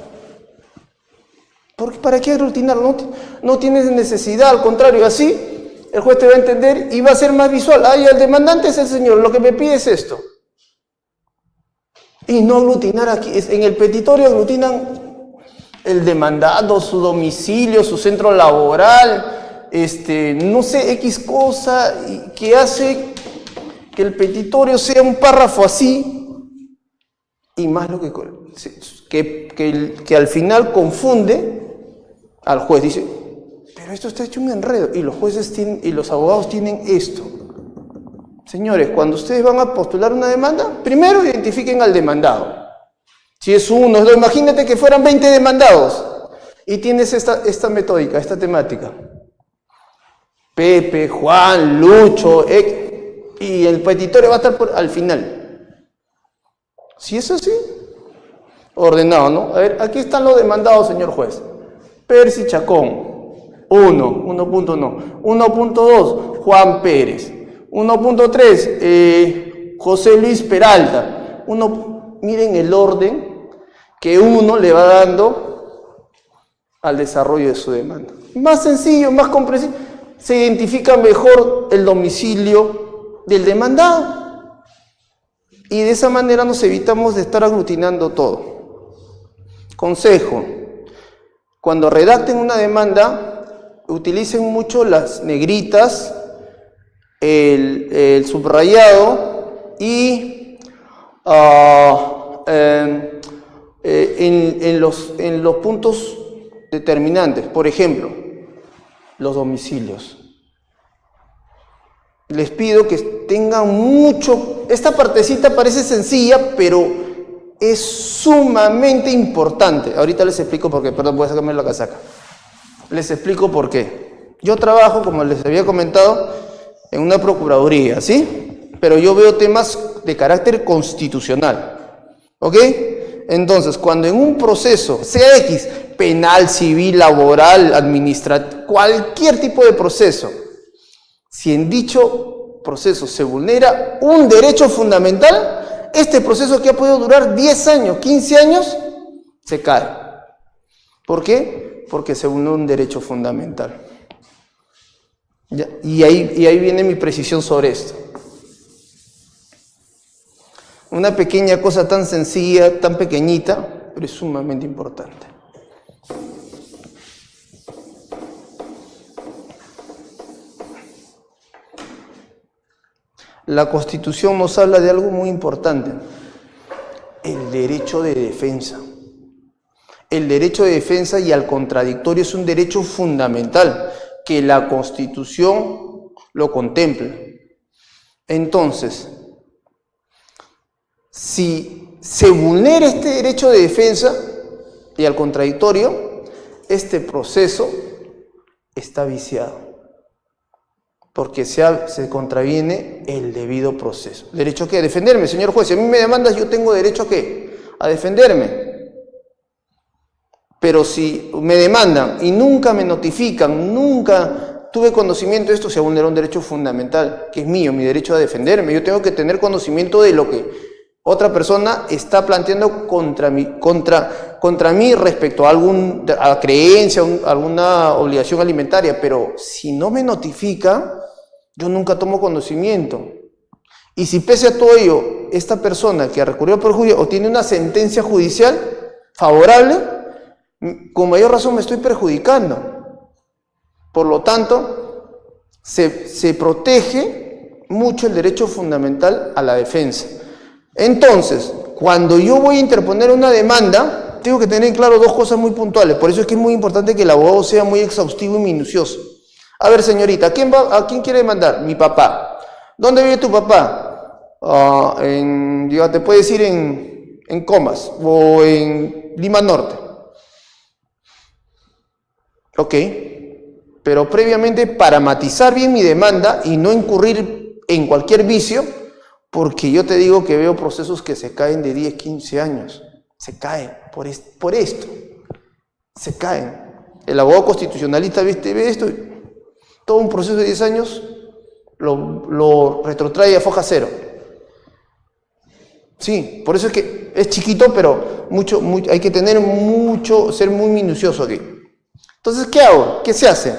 ¿Para qué aglutinarlos? No tienes necesidad, al contrario, así el juez te va a entender y va a ser más visual. Ay, el demandante es el señor, lo que me pide es esto. Y no aglutinar aquí. En el petitorio aglutinan el demandado, su domicilio, su centro laboral, no sé, X cosa, y que hace que el petitorio sea un párrafo así, y más lo que al final confunde al juez. Dice, pero esto está hecho un enredo, y los jueces tienen, y los abogados tienen esto. Señores, cuando ustedes van a postular una demanda, primero identifiquen al demandado. Si es uno, dos, imagínate que fueran 20 demandados y tienes esta metódica, esta temática. Pepe, Juan, Lucho, y el petitorio va a estar al final. Si es así, ordenado, ¿no? A ver, aquí están los demandados, señor juez. Percy Chacón, 1.1. 1.2, Juan Pérez. 1.3, José Luis Peralta. Miren el orden que uno le va dando al desarrollo de su demanda. Más sencillo, más comprensible. Se identifica mejor el domicilio del demandado. Y de esa manera nos evitamos de estar aglutinando todo. Consejo: cuando redacten una demanda, utilicen mucho las negritas, el subrayado y en los puntos determinantes. Por ejemplo, los domicilios. Les pido que tengan mucho. Esta partecita parece sencilla, pero es sumamente importante. Ahorita les explico por qué. Perdón, voy a sacarme la casaca. Les explico por qué. Yo trabajo, como les había comentado, en una procuraduría, ¿sí? Pero yo veo temas de carácter constitucional, ¿ok? Entonces, cuando en un proceso, sea X, penal, civil, laboral, administrativo, cualquier tipo de proceso, si en dicho proceso se vulnera un derecho fundamental, este proceso que ha podido durar 10 años, 15 años, se cae. ¿Por qué? Porque se vulneró un derecho fundamental. ¿Ya? Y ahí viene mi precisión sobre esto. Una pequeña cosa tan sencilla, tan pequeñita, pero es sumamente importante. La Constitución nos habla de algo muy importante: el derecho de defensa. El derecho de defensa y al contradictorio es un derecho fundamental que la Constitución lo contempla. Entonces, si se vulnera este derecho de defensa y al contradictorio, este proceso está viciado, porque se contraviene el debido proceso. ¿Derecho a qué? A defenderme, señor juez. Si a mí me demandas, yo tengo derecho a qué? A defenderme. Pero si me demandan y nunca me notifican, nunca tuve conocimiento de esto, se vulnera un derecho fundamental, que es mío, mi derecho a defenderme. Yo tengo que tener conocimiento de lo que otra persona está planteando contra mí respecto a a creencia, alguna obligación alimentaria. Pero si no me notifica, yo nunca tomo conocimiento. Y si pese a todo ello, esta persona que recurrió al perjuicio o tiene una sentencia judicial favorable, con mayor razón me estoy perjudicando. Por lo tanto, se protege mucho el derecho fundamental a la defensa. Entonces, cuando yo voy a interponer una demanda, tengo que tener claro dos cosas muy puntuales. Por eso es que es muy importante que el abogado sea muy exhaustivo y minucioso. A ver, señorita, ¿a quién quiere demandar? Mi papá. ¿Dónde vive tu papá? Te puede decir en Comas o en Lima Norte. Ok, pero previamente, para matizar bien mi demanda y no incurrir en cualquier vicio, porque yo te digo que veo procesos que se caen de 10, 15 años, se caen por esto, se caen. El abogado constitucionalista ve esto, todo un proceso de 10 años lo retrotrae a foja cero. Sí, por eso es que es chiquito, pero hay que tener ser muy minucioso aquí. Entonces, ¿qué hago? ¿Qué se hace?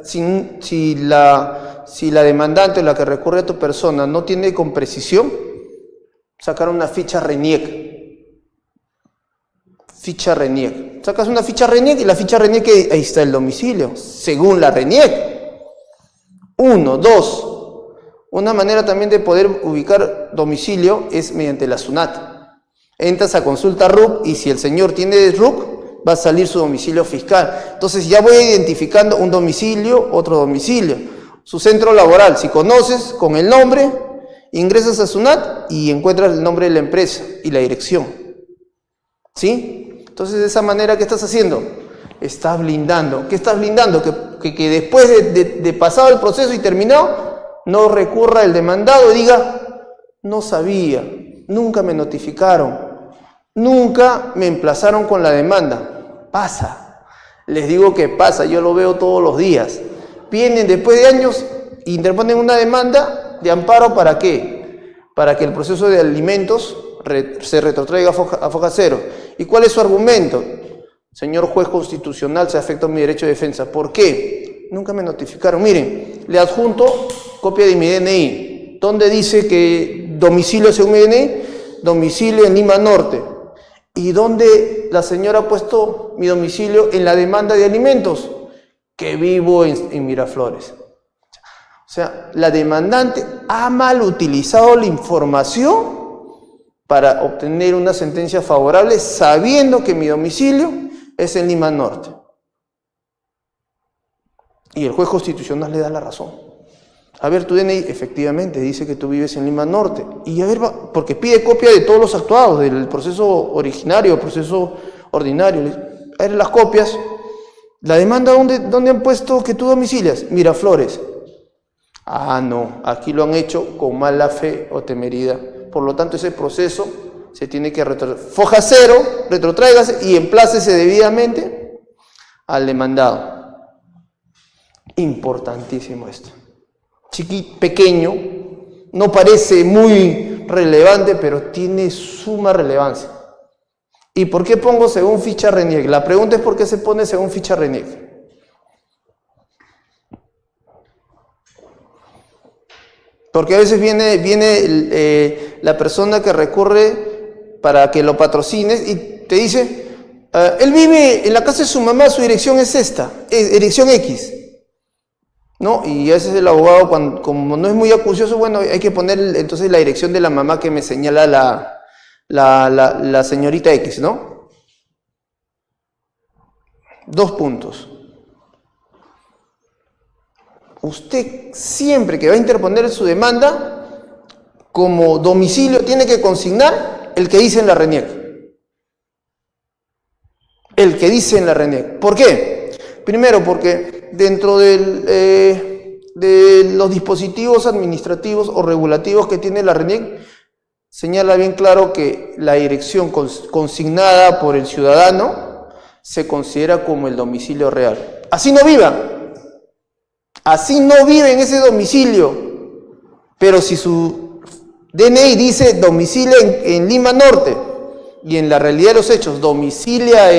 Si la demandante o la que recurre a tu persona no tiene con precisión, sacar una ficha RENIEC. ficha RENIEC. Sacas una ficha RENIEC y la ficha RENIEC, ahí está el domicilio, según la RENIEC. 1, 2. Una manera también de poder ubicar domicilio es mediante la SUNAT. Entras a consulta RUC y si el señor tiene RUC, va a salir su domicilio fiscal. Entonces ya voy identificando un domicilio, otro domicilio. Su centro laboral, si conoces con el nombre, ingresas a SUNAT y encuentras el nombre de la empresa y la dirección. ¿Sí? Entonces de esa manera, ¿qué estás haciendo? Estás blindando. ¿Qué estás blindando? Que después de pasado el proceso y terminado, no recurra el demandado y diga, no sabía, nunca me notificaron, nunca me emplazaron con la demanda. Pasa, les digo que pasa, yo lo veo todos los días. Vienen después de años, interponen una demanda de amparo, ¿para qué? Para que el proceso de alimentos se retrotraiga a foja cero. ¿Y cuál es su argumento? Señor juez constitucional, se afecta mi derecho de defensa. ¿Por qué? Nunca me notificaron. Miren, le adjunto copia de mi DNI. ¿Dónde dice que domicilio según mi DNI? Domicilio en Lima Norte. ¿Y dónde la señora ha puesto mi domicilio en la demanda de alimentos? Que vivo en Miraflores. O sea, la demandante ha mal utilizado la información para obtener una sentencia favorable sabiendo que mi domicilio es en Lima Norte. Y el juez constitucional le da la razón. A ver, tu DNI efectivamente dice que tú vives en Lima Norte. Y a ver, porque pide copia de todos los actuados, del proceso originario, proceso ordinario. A ver las copias. La demanda, ¿dónde han puesto que tú domicilias? Miraflores. Ah, no, aquí lo han hecho con mala fe o temeridad. Por lo tanto, ese proceso se tiene que foja cero, retrotráigase y emplácese debidamente al demandado. Importantísimo esto. Pequeño, no parece muy relevante, pero tiene suma relevancia. ¿Y por qué pongo según ficha RENIEC? La pregunta es ¿por qué se pone según ficha RENIEC? Porque a veces viene la persona que recurre para que lo patrocines y te dice, él vive en la casa de su mamá, su dirección es esta, es dirección X. ¿No? Y ese es el abogado, como no es muy acucioso, bueno, hay que poner entonces la dirección de la mamá que me señala la señorita X, ¿no? 2 puntos. Usted siempre que va a interponer su demanda, como domicilio tiene que consignar el que dice en la RENIEC. El que dice en la RENIEC. ¿Por qué? Primero, porque dentro de los dispositivos administrativos o regulativos que tiene la RENIEC, señala bien claro que la dirección consignada por el ciudadano se considera como el domicilio real. Así no viva. Así no vive en ese domicilio. Pero si su DNI dice domicilia en Lima Norte y en la realidad de los hechos domicilia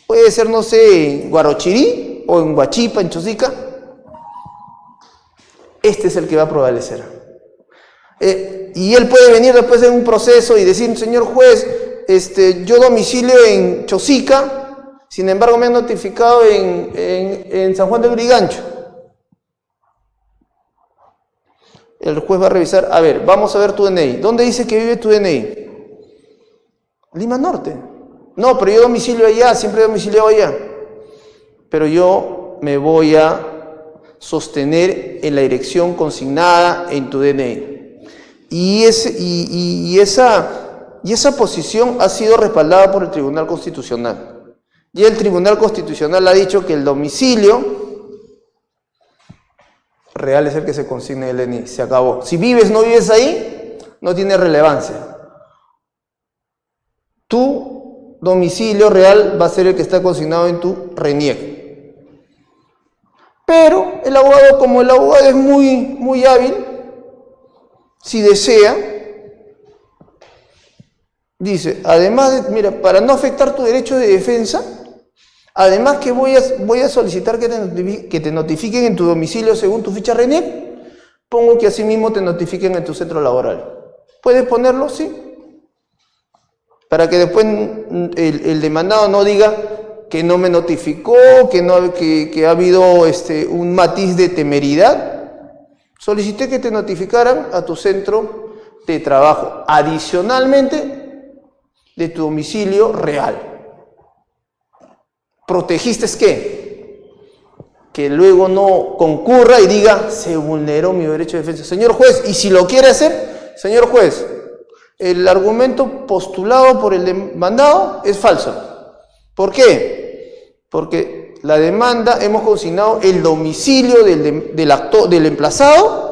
puede ser, no sé, en Guarochirí o en Huachipa, en Chosica, este es el que va a prevalecer. Y él puede venir después de un proceso y decir, señor juez, yo domicilio en Chosica, sin embargo me han notificado en San Juan del Lurigancho. El juez va a revisar, a ver, vamos a ver tu DNI. ¿Dónde dice que vive tu DNI? Lima Norte. No, pero yo domicilio allá, siempre he domiciliado allá. Pero yo me voy a sostener en la dirección consignada en tu DNI. Y esa posición ha sido respaldada por el Tribunal Constitucional. Y el Tribunal Constitucional ha dicho que el domicilio real es el que se consigna en el DNI. Se acabó. Si vives, no vives ahí, no tiene relevancia. Tu domicilio real va a ser el que está consignado en tu RENIEC. Pero el abogado, como el abogado es muy hábil, si desea, dice, además, mira, para no afectar tu derecho de defensa, además que voy a solicitar que te notifiquen en tu domicilio según tu ficha RENIEC, pongo que asimismo te notifiquen en tu centro laboral. ¿Puedes ponerlo? Sí. para que después el demandado no diga que no me notificó, que ha habido un matiz de temeridad. Solicité que te notificaran a tu centro de trabajo, adicionalmente de tu domicilio real. ¿Protegiste qué? Que luego no concurra y diga, se vulneró mi derecho de defensa. Señor juez, y si lo quiere hacer, señor juez, el argumento postulado por el demandado es falso. ¿Por qué? Porque la demanda, hemos consignado el domicilio del emplazado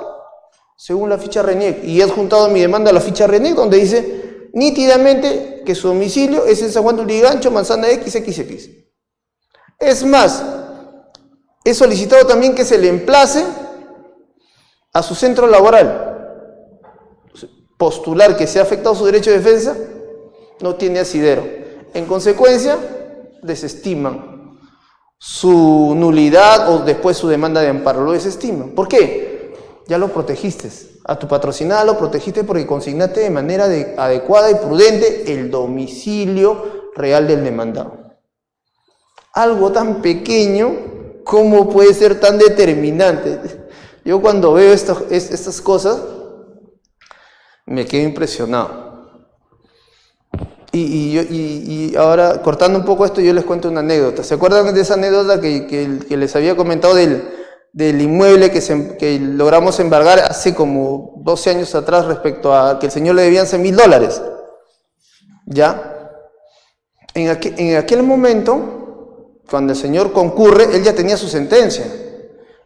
según la ficha RENIEC, y he adjuntado mi demanda a la ficha RENIEC donde dice nítidamente que su domicilio es en San Juan de Urigancho, manzana XXX. Es más, he solicitado también que se le emplace a su centro laboral. Postular que se ha afectado su derecho de defensa no tiene asidero. En consecuencia, desestiman su nulidad o después su demanda de amparo. Lo desestiman. ¿Por qué? Ya lo protegiste. A tu patrocinada lo protegiste porque consignaste de manera adecuada y prudente el domicilio real del demandado. Algo tan pequeño, ¿cómo puede ser tan determinante? Yo cuando veo estas cosas, me quedo impresionado. Y ahora, cortando un poco esto, yo les cuento una anécdota. ¿Se acuerdan de esa anécdota que les había comentado del inmueble que logramos embargar hace como 12 años atrás respecto a que el señor le debían $100.000? ¿Ya? En aquel momento, cuando el señor concurre, él ya tenía su sentencia.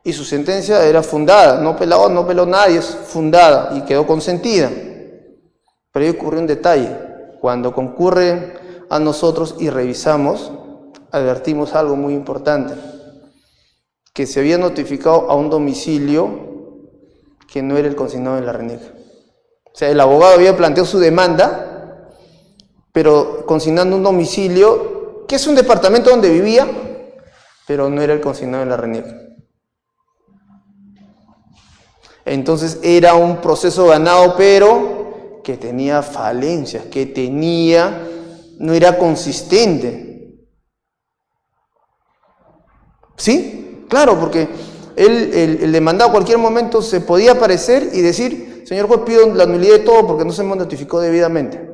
Y su sentencia era fundada, no peló nadie, es fundada y quedó consentida. Pero ahí ocurrió un detalle. Cuando concurren a nosotros y revisamos, advertimos algo muy importante. Que se había notificado a un domicilio que no era el consignado en la RENIEC. O sea, el abogado había planteado su demanda, pero consignando un domicilio que es un departamento donde vivía, pero no era el consignado en la RENIEC. Entonces era un proceso ganado, pero que tenía falencias, no era consistente. ¿Sí? Claro, porque el demandado a cualquier momento se podía aparecer y decir, señor juez, pido la nulidad de todo porque no se me notificó debidamente.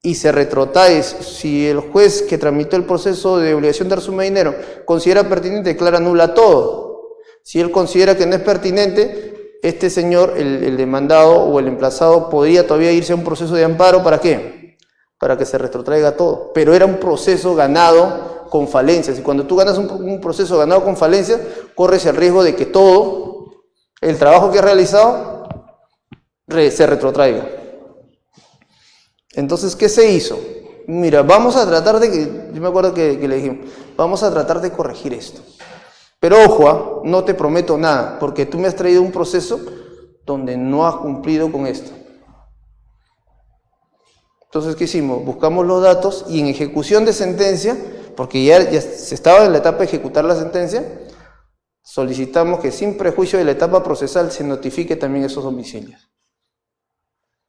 Y se retrotrae. Si el juez que tramitó el proceso de obligación de resumen de dinero considera pertinente, declara nula todo. Si él considera que no es pertinente, este señor, el demandado o el emplazado, podría todavía irse a un proceso de amparo. ¿Para qué? Para que se retrotraiga todo. Pero era un proceso ganado con falencias. Y cuando tú ganas un proceso ganado con falencias, corres el riesgo de que todo el trabajo que has realizado se retrotraiga. Entonces, ¿qué se hizo? Mira, vamos a tratar yo me acuerdo que le dijimos, vamos a tratar de corregir esto. Pero ojo, no te prometo nada, porque tú me has traído un proceso donde no has cumplido con esto. Entonces, ¿qué hicimos? Buscamos los datos y en ejecución de sentencia, porque ya se estaba en la etapa de ejecutar la sentencia, solicitamos que sin prejuicio de la etapa procesal se notifique también esos domicilios.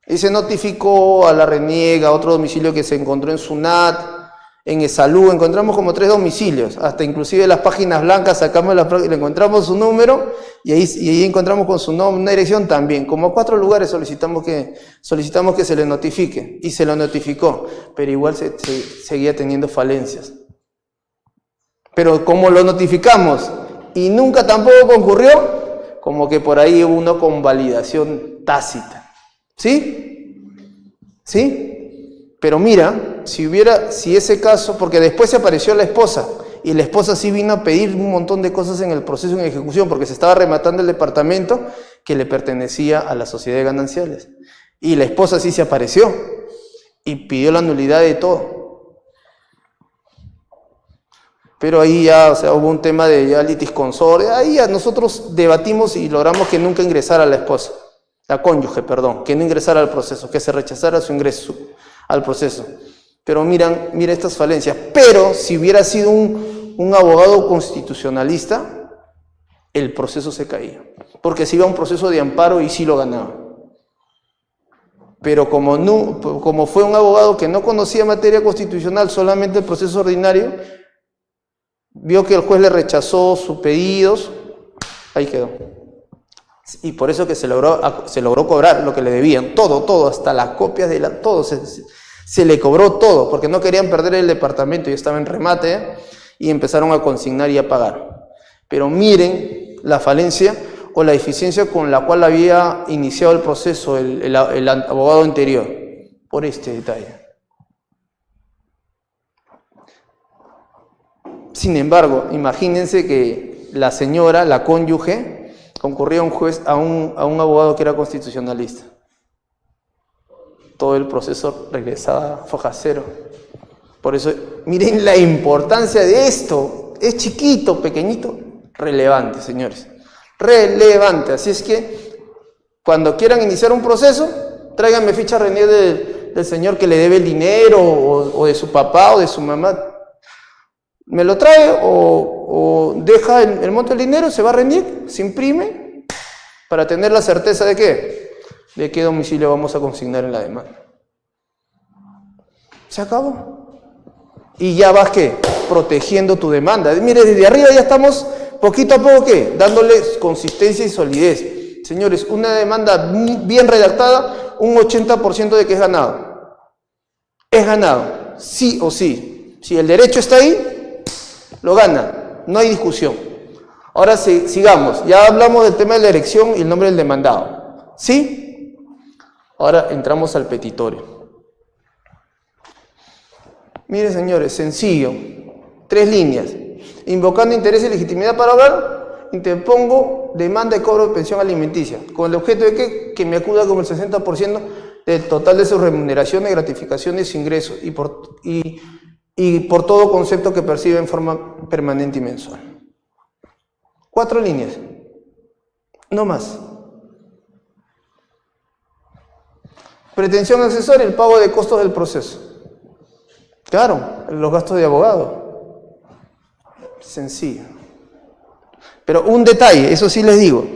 Y se notificó a la RENIEC, a otro domicilio que se encontró en SUNAT, en ESALU, encontramos como 3 domicilios, hasta inclusive las páginas blancas sacamos le encontramos su número y ahí encontramos con su nombre, una dirección también. Como a 4 lugares solicitamos que se le notifique y se lo notificó, pero igual seguía teniendo falencias. Pero como lo notificamos y nunca tampoco concurrió, como que por ahí hubo una convalidación tácita. ¿Sí? ¿Sí? Pero mira, si ese caso, porque después se apareció la esposa, y la esposa sí vino a pedir un montón de cosas en el proceso en ejecución, porque se estaba rematando el departamento que le pertenecía a la sociedad de gananciales. Y la esposa sí se apareció, y pidió la nulidad de todo. Pero ahí ya, hubo un tema de ya litis consor, ahí ya nosotros debatimos y logramos que nunca ingresara la esposa. La cónyuge, perdón, que no ingresara al proceso, que se rechazara su ingreso al proceso. Pero mira estas falencias. Pero si hubiera sido un abogado constitucionalista, el proceso se caía. Porque se iba a un proceso de amparo y sí lo ganaba. pero como fue un abogado que no conocía materia constitucional, solamente el proceso ordinario, vio que el juez le rechazó sus pedidos, ahí quedó. Y por eso que se logró cobrar lo que le debían, todo, hasta las copias de todo, se le cobró todo, porque no querían perder el departamento y estaba en remate, y empezaron a consignar y a pagar. Pero miren la falencia o la eficiencia con la cual había iniciado el proceso el abogado anterior, por este detalle. Sin embargo, imagínense que la señora, la cónyuge, concurría a un abogado que era constitucionalista. Todo el proceso regresaba foja cero. Por eso, miren la importancia de esto. Es chiquito, pequeñito, relevante, señores. Relevante. Así es que, cuando quieran iniciar un proceso, tráiganme ficha RENIEC del señor que le debe el dinero, o de su papá, o de su mamá. Me lo trae, o deja el monto del dinero, se va a RENIEC, se imprime, para tener la certeza de ¿qué? De qué domicilio vamos a consignar en la demanda. Se acabó. Y ya vas, ¿qué? Protegiendo tu demanda. Mire, desde arriba ya estamos, poquito a poco, ¿qué? Dándoles consistencia y solidez. Señores, una demanda bien redactada, un 80% de que es ganado. Es ganado, sí o sí. Si el derecho está ahí, lo gana, no hay discusión. Ahora sigamos, ya hablamos del tema de la elección y el nombre del demandado. ¿Sí? Ahora entramos al petitorio. Miren, señores, sencillo, 3 líneas. Invocando interés y legitimidad para hablar, interpongo demanda de cobro de pensión alimenticia, con el objeto de que me acuda como el 60% del total de sus remuneraciones, gratificaciones, ingresos, y por todo concepto que perciba en forma permanente y mensual. 4 líneas, no más. Pretensión accesoria, el pago de costos del proceso. Claro, los gastos de abogado. Sencillo. Pero un detalle, eso sí les digo.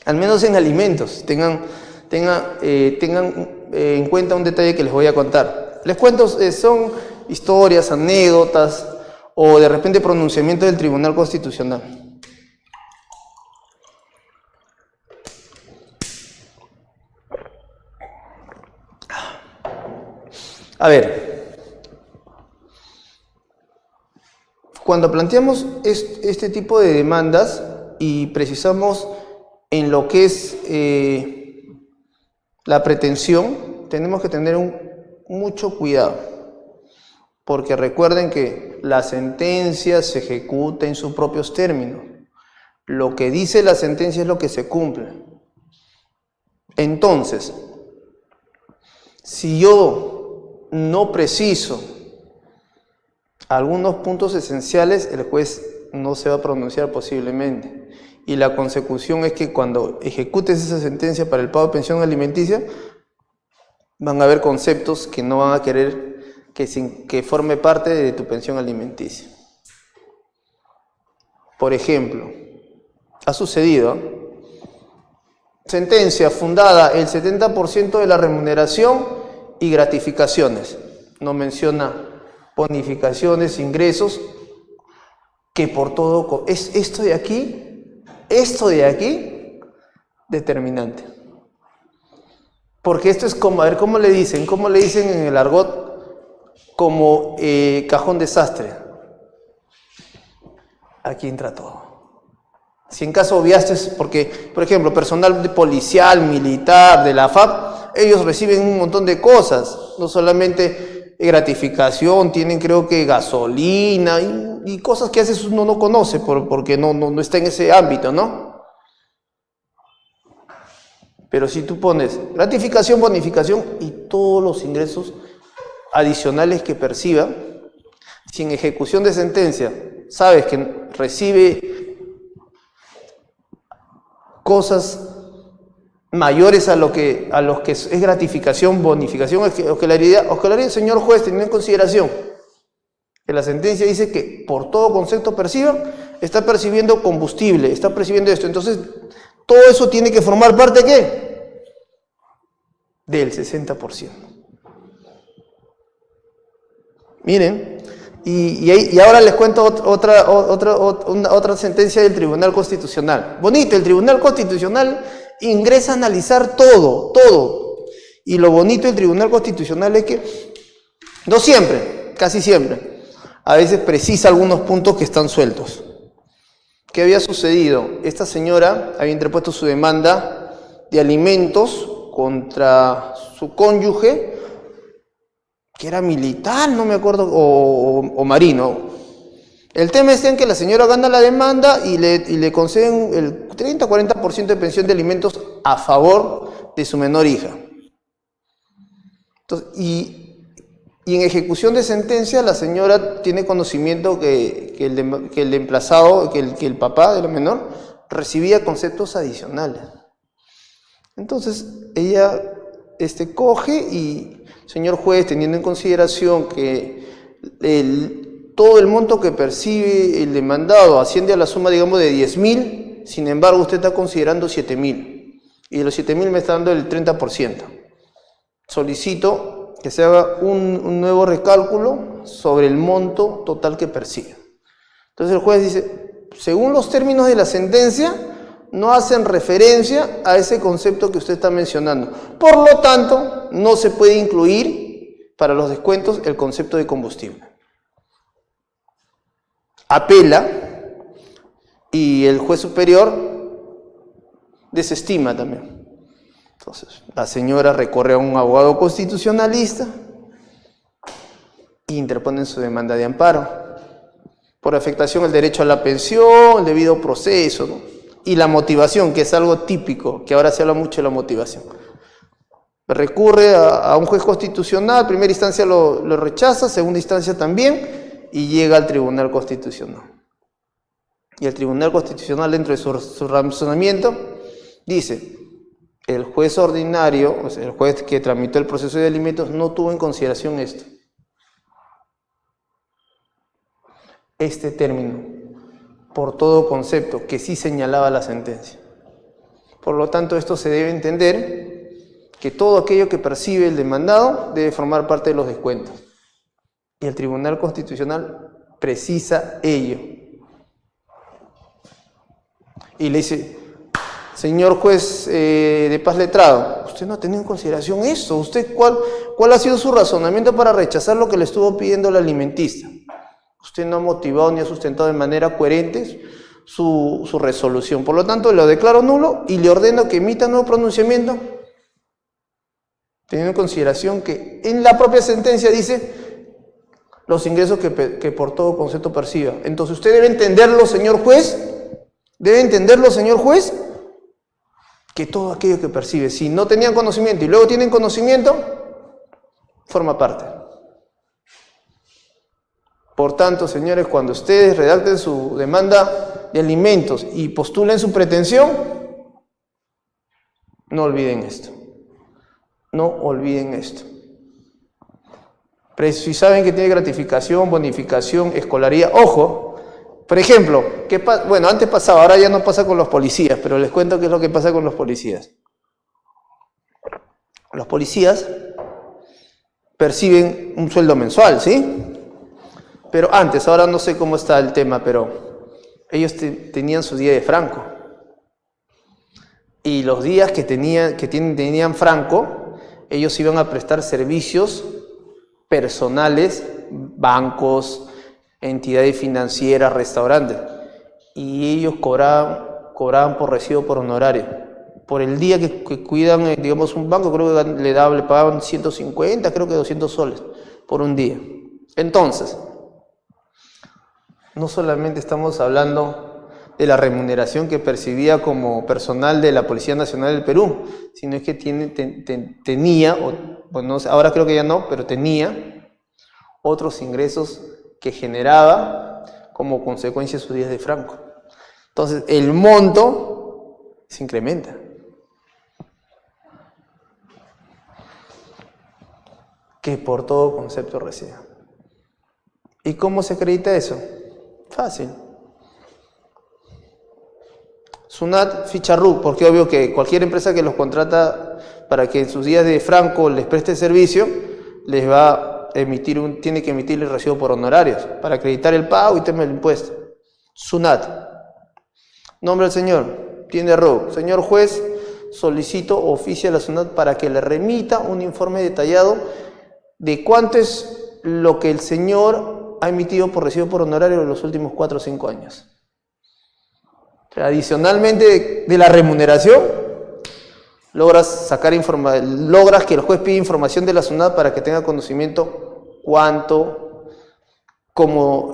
Al menos en alimentos, tengan en cuenta un detalle que les voy a contar. Les cuento, son historias, anécdotas, o de repente pronunciamiento del Tribunal Constitucional. A ver, cuando planteamos este tipo de demandas y precisamos en lo que es la pretensión, tenemos que tener mucho cuidado, porque recuerden que la sentencia se ejecuta en sus propios términos. Lo que dice la sentencia es lo que se cumple. Entonces, si yo no preciso algunos puntos esenciales, el juez no se va a pronunciar posiblemente. Y la consecución es que cuando ejecutes esa sentencia para el pago de pensión alimenticia, van a haber conceptos que no van a querer que forme parte de tu pensión alimenticia. Por ejemplo, ha sucedido, sentencia fundada el 70% de la remuneración y gratificaciones. No menciona bonificaciones, ingresos, que por todo es esto de aquí, determinante. Porque esto es como, a ver, ¿cómo le dicen en el argot? Como cajón desastre. Aquí entra todo. Si en caso obviaste, porque, por ejemplo, personal policial, militar, de la FAP, ellos reciben un montón de cosas, no solamente gratificación, tienen creo que gasolina y cosas que a veces uno no conoce porque no está en ese ámbito, ¿no? Pero si tú pones gratificación, bonificación y todos los ingresos adicionales que perciba, si en ejecución de sentencia sabes que recibe cosas mayores a lo que es gratificación, bonificación, oscularidad, señor juez, teniendo en consideración que la sentencia dice que por todo concepto perciba, está percibiendo combustible, está percibiendo esto. Entonces, todo eso tiene que formar parte ¿de qué? del 60%. Miren, y ahora les cuento otra sentencia del Tribunal Constitucional. Bonito, el Tribunal Constitucional ingresa a analizar todo. Y lo bonito del Tribunal Constitucional es que, no siempre, casi siempre, a veces precisa algunos puntos que están sueltos. ¿Qué había sucedido? Esta señora había interpuesto su demanda de alimentos contra su cónyuge, que era militar, no me acuerdo, o marino. El tema es en que la señora gana la demanda y le conceden el 30-40% de pensión de alimentos a favor de su menor hija. Entonces, y en ejecución de sentencia, la señora tiene conocimiento que el emplazado, que el papá de la menor, recibía conceptos adicionales. Entonces, ella coge y, señor juez, teniendo en consideración que todo el monto que percibe el demandado asciende a la suma, digamos, de 10.000, sin embargo, usted está considerando 7.000, y de los 7.000 me está dando el 30%. Solicito que se haga un nuevo recálculo sobre el monto total que percibe. Entonces el juez dice, según los términos de la sentencia, no hacen referencia a ese concepto que usted está mencionando. Por lo tanto, no se puede incluir para los descuentos el concepto de combustible. Apela y el juez superior desestima también. Entonces, la señora recorre a un abogado constitucionalista e interpone su demanda de amparo por afectación al derecho a la pensión, el debido proceso, ¿no? Y la motivación, que es algo típico, que ahora se habla mucho de la motivación. Recurre a un juez constitucional, primera instancia lo rechaza, segunda instancia también, y llega al Tribunal Constitucional. Y el Tribunal Constitucional, dentro de su razonamiento, dice: el juez ordinario, o sea, el juez que tramitó el proceso de alimentos, no tuvo en consideración este término, por todo concepto que sí señalaba la sentencia. Por lo tanto, esto se debe entender que todo aquello que percibe el demandado debe formar parte de los descuentos. Y el Tribunal Constitucional precisa ello. Y le dice: señor juez de paz letrado, usted no ha tenido en consideración eso. ¿Usted cuál ha sido su razonamiento para rechazar lo que le estuvo pidiendo el alimentista? Usted no ha motivado ni ha sustentado de manera coherente su resolución. Por lo tanto, lo declaro nulo y le ordeno que emita nuevo pronunciamiento, teniendo en consideración que en la propia sentencia dice los ingresos que por todo concepto perciba. Entonces usted debe entenderlo, señor juez, que todo aquello que percibe, si no tenían conocimiento y luego tienen conocimiento, forma parte. Por tanto, señores, cuando ustedes redacten su demanda de alimentos y postulen su pretensión, no olviden esto. No olviden esto. Pero si saben que tiene gratificación, bonificación, escolaría, ojo. Por ejemplo, bueno, antes pasaba, ahora ya no pasa con los policías, pero les cuento qué es lo que pasa con los policías. Los policías perciben un sueldo mensual, ¿sí? Pero antes, ahora no sé cómo está el tema, pero ellos tenían su día de Franco. Y los días que tenían Franco, ellos iban a prestar servicios personales, bancos, entidades financieras, restaurantes. Y ellos cobraban por recibo por honorario. Por el día que cuidan, digamos, un banco, creo que le pagaban 150, creo que 200 soles por un día. Entonces, no solamente estamos hablando de la remuneración que percibía como personal de la Policía Nacional del Perú, sino es que tenía, bueno, ahora creo que ya no, pero tenía otros ingresos que generaba como consecuencia de sus días de Franco. Entonces, el monto se incrementa. Que por todo concepto recibe. ¿Y cómo se acredita eso? Fácil. SUNAT ficha RUC, porque obvio que cualquier empresa que los contrata para que en sus días de franco les preste servicio, les va a emitir tiene que emitir el recibo por honorarios para acreditar el pago y tema del impuesto. SUNAT. Nombre del señor. Tiene RUC. Señor juez, solicito oficio a la SUNAT para que le remita un informe detallado de cuánto es lo que el señor ha emitido por recibo por honorario en los últimos 4 o 5 años. Adicionalmente de la remuneración, logras que el juez pida información de la SUNAT para que tenga conocimiento cuánto como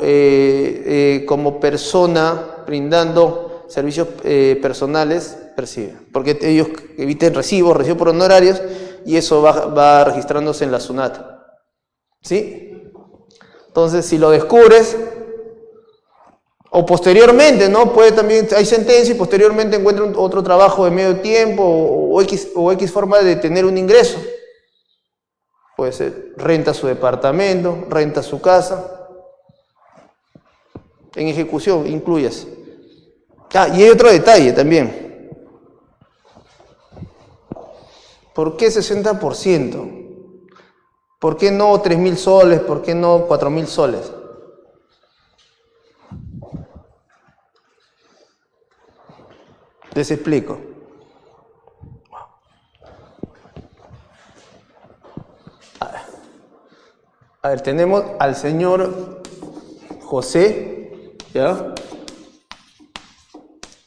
persona brindando servicios personales percibe, porque ellos eviten recibo por honorarios y eso va registrándose en la SUNAT. ¿Sí? Entonces, si lo descubres, o posteriormente, ¿no? Puede también, hay sentencia y posteriormente encuentra otro trabajo de medio tiempo o X forma de tener un ingreso. Puede ser, renta su departamento, renta su casa. En ejecución, incluyas. Y hay otro detalle también. ¿Por qué 60%? ¿Por qué no 3.000 soles? ¿Por qué no 4.000 soles? Les explico. A ver, tenemos al señor José, ¿ya?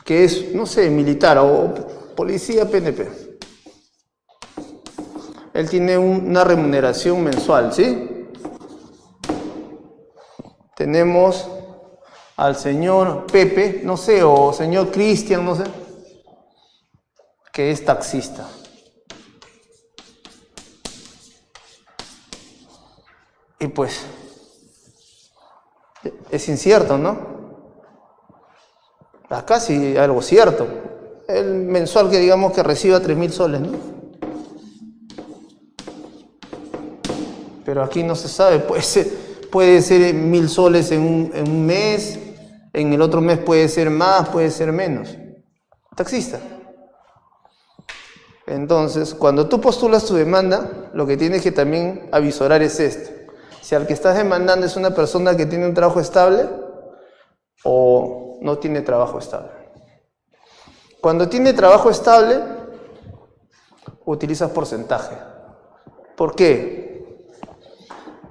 Que es, no sé, militar o policía PNP. Él tiene una remuneración mensual, ¿sí? Tenemos al señor Pepe, no sé, o señor Cristian, no sé, que es taxista. Y pues, es incierto, ¿no? Acá sí hay algo cierto. El mensual que digamos que reciba 3.000 soles, ¿no? Pero aquí no se sabe, puede ser 1.000 soles en un mes, en el otro mes puede ser más, puede ser menos. Taxista. Entonces, cuando tú postulas tu demanda, lo que tienes que también avisorar es esto. Si al que estás demandando es una persona que tiene un trabajo estable o no tiene trabajo estable. Cuando tiene trabajo estable, utilizas porcentaje. ¿Por qué?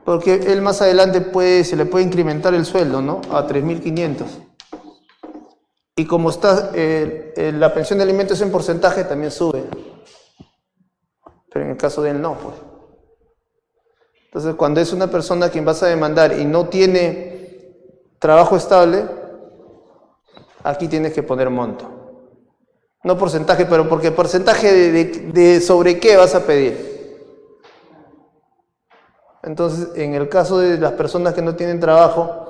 Porque él más adelante se le puede incrementar el sueldo, ¿no? A 3.500. Y como está la pensión de alimentos en porcentaje, también sube. Pero en el caso de él no, pues. Entonces, cuando es una persona a quien vas a demandar y no tiene trabajo estable, aquí tienes que poner monto. No porcentaje, pero porque porcentaje de sobre qué vas a pedir. Entonces, en el caso de las personas que no tienen trabajo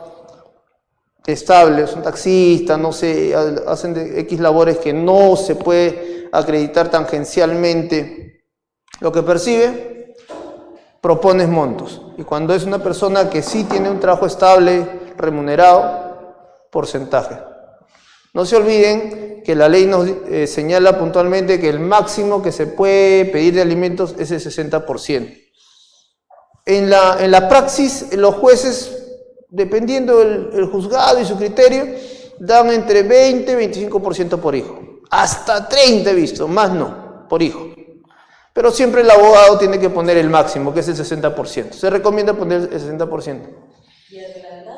estable, son taxistas, no sé, hacen de X labores que no se puede acreditar tangencialmente lo que percibe, propones montos. Y cuando es una persona que sí tiene un trabajo estable, remunerado, porcentaje. No se olviden que la ley nos señala puntualmente que el máximo que se puede pedir de alimentos es el 60%. En la praxis, los jueces, dependiendo del juzgado y su criterio, dan entre 20 y 25% por hijo. Hasta 30 he visto, más no, por hijo. Pero siempre el abogado tiene que poner el máximo, que es el 60%. Se recomienda poner el 60%. ¿Y adelantar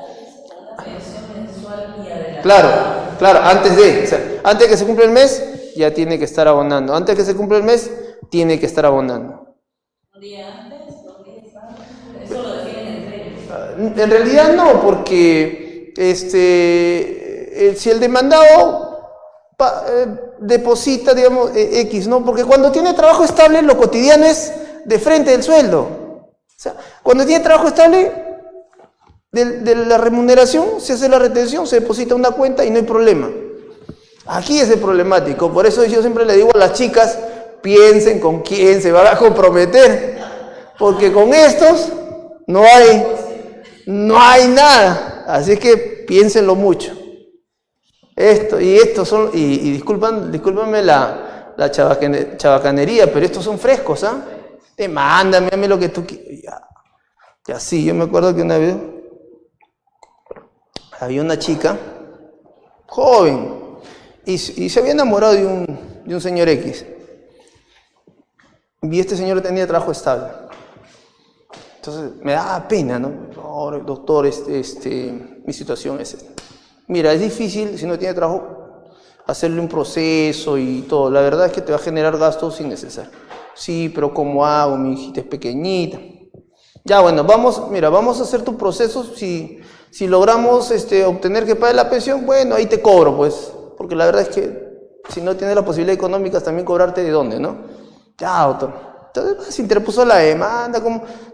la pensión mensual y adelantar? Claro, antes de que se cumpla el mes, ya tiene que estar abonando. Antes de que se cumpla el mes, tiene que estar abonando. ¿Un día antes? 2 días antes? Eso lo definen entre ellos. En realidad no, porque si el demandado deposita, digamos, X, ¿no? Porque cuando tiene trabajo estable, lo cotidiano es de frente del sueldo. O sea, cuando tiene trabajo estable, de la remuneración, se hace la retención, se deposita una cuenta y no hay problema. Aquí es el problemático, por eso yo siempre le digo a las chicas, piensen con quién se van a comprometer, porque con estos no hay nada, así que piénsenlo mucho. Discúlpame la la chabacanería, pero estos son frescos, ¿ah? Demándame, dame lo que tú quieras. Ya sí, yo me acuerdo que una vez había una chica, joven, y se había enamorado de un señor X. Y este señor tenía trabajo estable. Entonces me daba pena, ¿no? Oh, doctor, mi situación es esta. Mira, es difícil, si no tiene trabajo, hacerle un proceso y todo. La verdad es que te va a generar gastos innecesarios. Sí, pero ¿cómo hago? Mi hijita es pequeñita. Ya, bueno, vamos a hacer tu proceso. Si logramos obtener que pague la pensión, bueno, ahí te cobro, pues. Porque la verdad es que si no tienes las posibilidades económicas, también cobrarte de dónde, ¿no? Ya, doctor. Entonces se interpuso la demanda.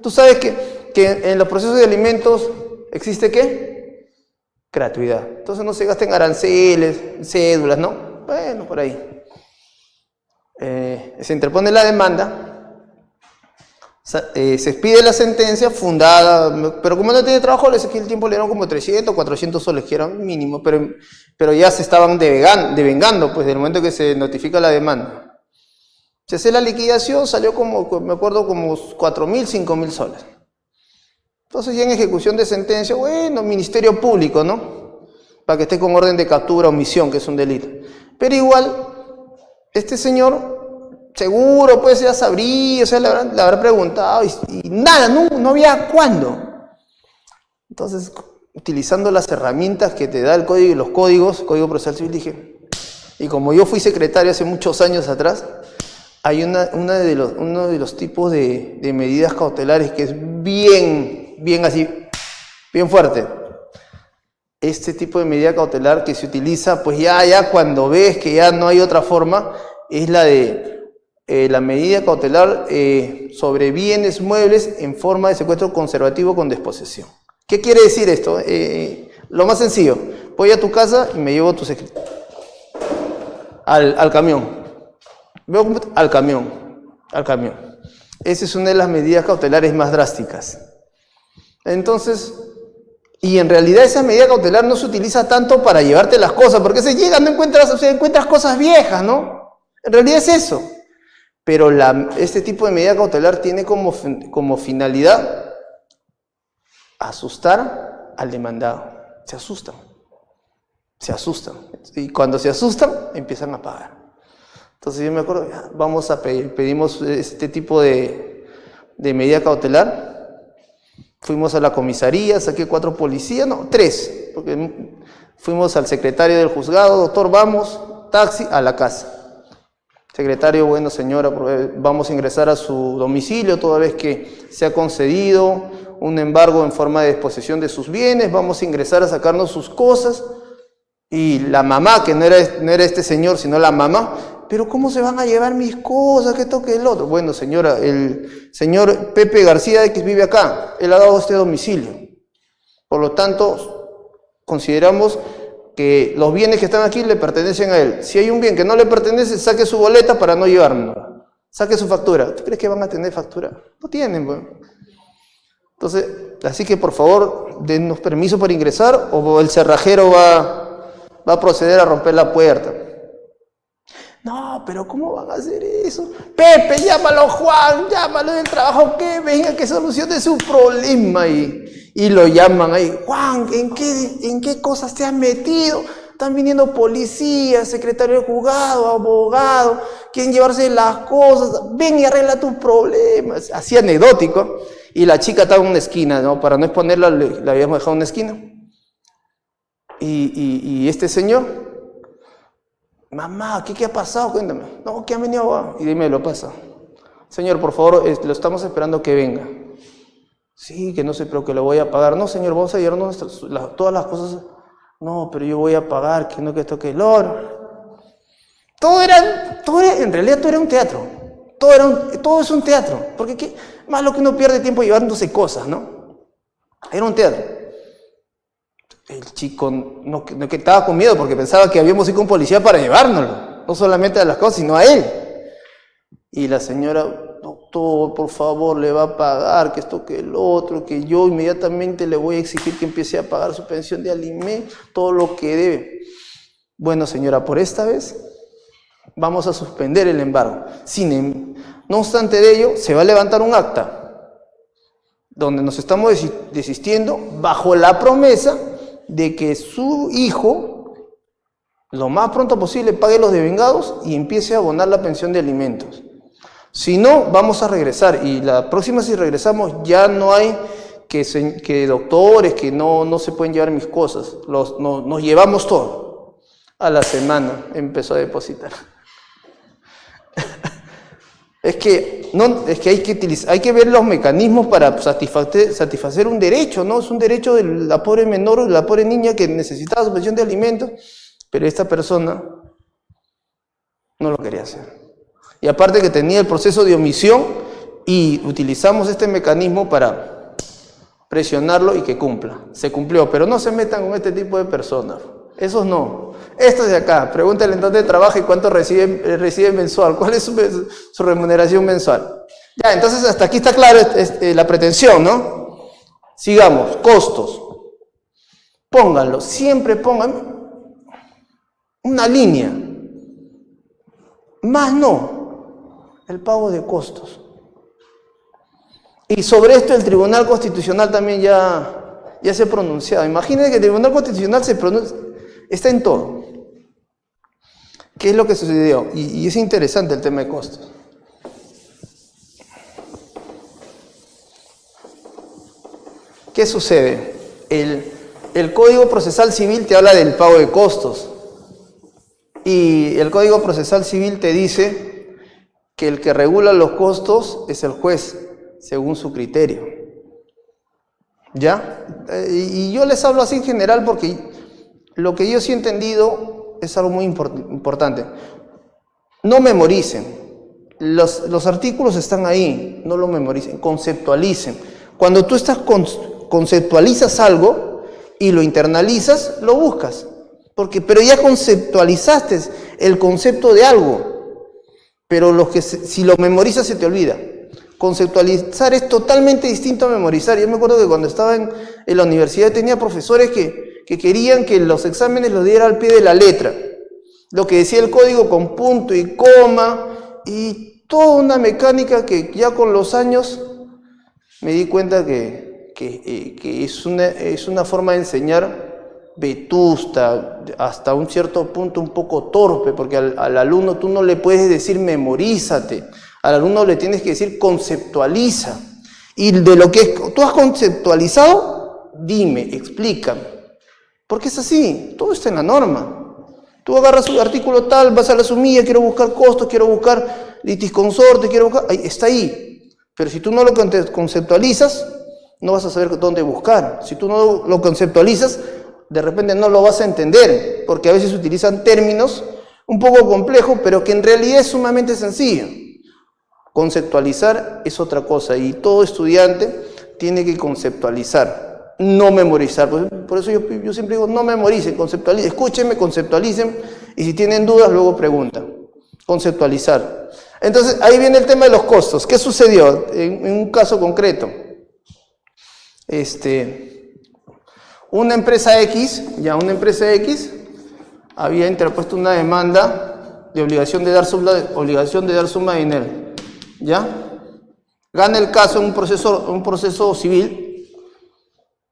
Tú sabes que en los procesos de alimentos existe ¿qué? Gratuidad. Entonces no se gasten aranceles, cédulas, ¿no? Bueno, por ahí. Se interpone la demanda. Se expide la sentencia fundada, pero como no tiene trabajo, les el tiempo le dieron como 300, 400 soles, que era mínimo, pero ya se estaban devengando, pues, del momento que se notifica la demanda. Se hace la liquidación, salió me acuerdo, como 4.000, 5.000 soles. Entonces ya en ejecución de sentencia, bueno, Ministerio Público, ¿no? Para que esté con orden de captura, omisión, que es un delito. Pero igual, este señor, seguro, pues ya sabría, o sea, le habrá preguntado, y nada, no había cuándo. Entonces, utilizando las herramientas que te da el código y los códigos, Código Procesal Civil, dije, y como yo fui secretario hace muchos años atrás, hay uno de los tipos de medidas cautelares que es bien así, bien fuerte. Este tipo de medida cautelar que se utiliza, pues ya cuando ves que ya no hay otra forma, es la de la medida cautelar sobre bienes muebles en forma de secuestro conservativo con desposesión. ¿Qué quiere decir esto? Lo más sencillo, voy a tu casa y me llevo tus escritos al camión. Veo al camión. Esa es una de las medidas cautelares más drásticas. Entonces, y en realidad esa medida cautelar no se utiliza tanto para llevarte las cosas, porque se llega, encuentras cosas viejas, ¿no? En realidad es eso. Pero este tipo de medida cautelar tiene como finalidad asustar al demandado. Se asustan. Y cuando se asustan, empiezan a pagar. Entonces yo me acuerdo, pedimos este tipo de medida cautelar. Fuimos a la comisaría, saqué 4 policías, 3, porque fuimos al secretario del juzgado, doctor, vamos, taxi, a la casa. Secretario, bueno señora, vamos a ingresar a su domicilio toda vez que se ha concedido un embargo en forma de disposición de sus bienes, vamos a ingresar a sacarnos sus cosas. Y la mamá, que no era este señor, sino la mamá, pero ¿cómo se van a llevar mis cosas? ¿Qué toque el otro? Bueno, señora, el señor Pepe García X vive acá, él ha dado este domicilio. Por lo tanto, consideramos que los bienes que están aquí le pertenecen a él. Si hay un bien que no le pertenece, saque su boleta para no llevárnoslo. Saque su factura. ¿Tú crees que van a tener factura? No tienen, bueno. Entonces, así que por favor, denos permiso para ingresar o el cerrajero va a proceder a romper la puerta. No, pero ¿cómo van a hacer eso? Pepe, llámalo Juan, llámalo del trabajo, que venga, que solucione su problema. Y lo llaman ahí. Juan, ¿en qué cosas te has metido? Están viniendo policías, secretario de juzgado, abogado, quieren llevarse las cosas. Ven y arregla tus problemas. Así anecdótico. Y la chica estaba en una esquina, ¿no? Para no exponerla, la habíamos dejado en una esquina. Y este señor, mamá, ¿qué ha pasado? Cuéntame. No, ¿qué ha venido? Y dime, lo pasa. Señor, por favor, lo estamos esperando que venga. Sí, que no se preocupe, lo voy a pagar. No, señor, vamos a llevarnos todas las cosas. No, pero yo voy a pagar, que no, que esto, que el oro. En realidad todo era un teatro. Todo es un teatro. Porque ¿qué? Más lo que uno pierde tiempo llevándose cosas, ¿no? Era un teatro. El chico no que estaba con miedo porque pensaba que habíamos ido con policía para llevárnoslo. No solamente a las cosas, sino a él. Y la señora, doctor, por favor, le va a pagar, que esto, que el otro, que yo inmediatamente le voy a exigir que empiece a pagar su pensión de alimentos, todo lo que debe. Bueno, señora, por esta vez, vamos a suspender el embargo. No obstante de ello, se va a levantar un acta donde nos estamos desistiendo bajo la promesa de que su hijo, lo más pronto posible, pague los devengados y empiece a abonar la pensión de alimentos. Si no, vamos a regresar, y la próxima, si regresamos, ya no hay que doctores, que no se pueden llevar mis cosas, nos llevamos todo. A la semana empezó a depositar. Es que hay que ver los mecanismos para satisfacer un derecho, ¿no? Es un derecho de la pobre menor o de la pobre niña que necesitaba su pensión de alimentos, pero esta persona no lo quería hacer. Y aparte que tenía el proceso de omisión, y utilizamos este mecanismo para presionarlo y que cumpla. Se cumplió, pero no se metan con este tipo de personas. Esos no. Estos de acá, pregúntale en dónde trabaja y cuánto recibe mensual. ¿Cuál es su remuneración mensual? Ya, entonces hasta aquí está claro la pretensión, ¿no? Sigamos, costos. Pónganlo, siempre pongan una línea. Más no, el pago de costos. Y sobre esto el Tribunal Constitucional también ya se ha pronunciado. Imagínense que el Tribunal Constitucional está en todo. ¿Qué es lo que sucedió? Y es interesante el tema de costos. ¿Qué sucede? El Código Procesal Civil te habla del pago de costos. Y el Código Procesal Civil te dice que el que regula los costos es el juez, según su criterio. ¿Ya? Y yo les hablo así en general porque lo que yo sí he entendido es algo muy importante. No memoricen. Los artículos están ahí, no lo memoricen, conceptualicen. Cuando tú conceptualizas algo y lo internalizas, lo buscas. Pero ya conceptualizaste el concepto de algo, pero si lo memorizas se te olvida. Conceptualizar es totalmente distinto a memorizar. Yo me acuerdo que cuando estaba en la universidad tenía profesores que querían que los exámenes los diera al pie de la letra. Lo que decía el código con punto y coma, y toda una mecánica que ya con los años me di cuenta que es una forma de enseñar vetusta, hasta un cierto punto un poco torpe, porque al alumno tú no le puedes decir memorízate, al alumno le tienes que decir conceptualiza, y de lo que tú has conceptualizado, dime, explícame, porque es así, todo está en la norma. Tú agarras un artículo tal, vas a la sumilla, quiero buscar costos, quiero buscar litisconsorte, está ahí, pero si tú no lo conceptualizas, no vas a saber dónde buscar. Si tú no lo conceptualizas, de repente no lo vas a entender, porque a veces utilizan términos un poco complejos, pero que en realidad es sumamente sencillo. Conceptualizar es otra cosa, y todo estudiante tiene que conceptualizar, no memorizar. Por eso yo siempre digo, no memoricen, conceptualicen, escúchenme, conceptualicen, y si tienen dudas, luego preguntan. Conceptualizar. Entonces, ahí viene el tema de los costos. ¿Qué sucedió en un caso concreto? Una empresa X había interpuesto una demanda de obligación de dar suma de dinero, ¿ya? Gana el caso en un proceso civil,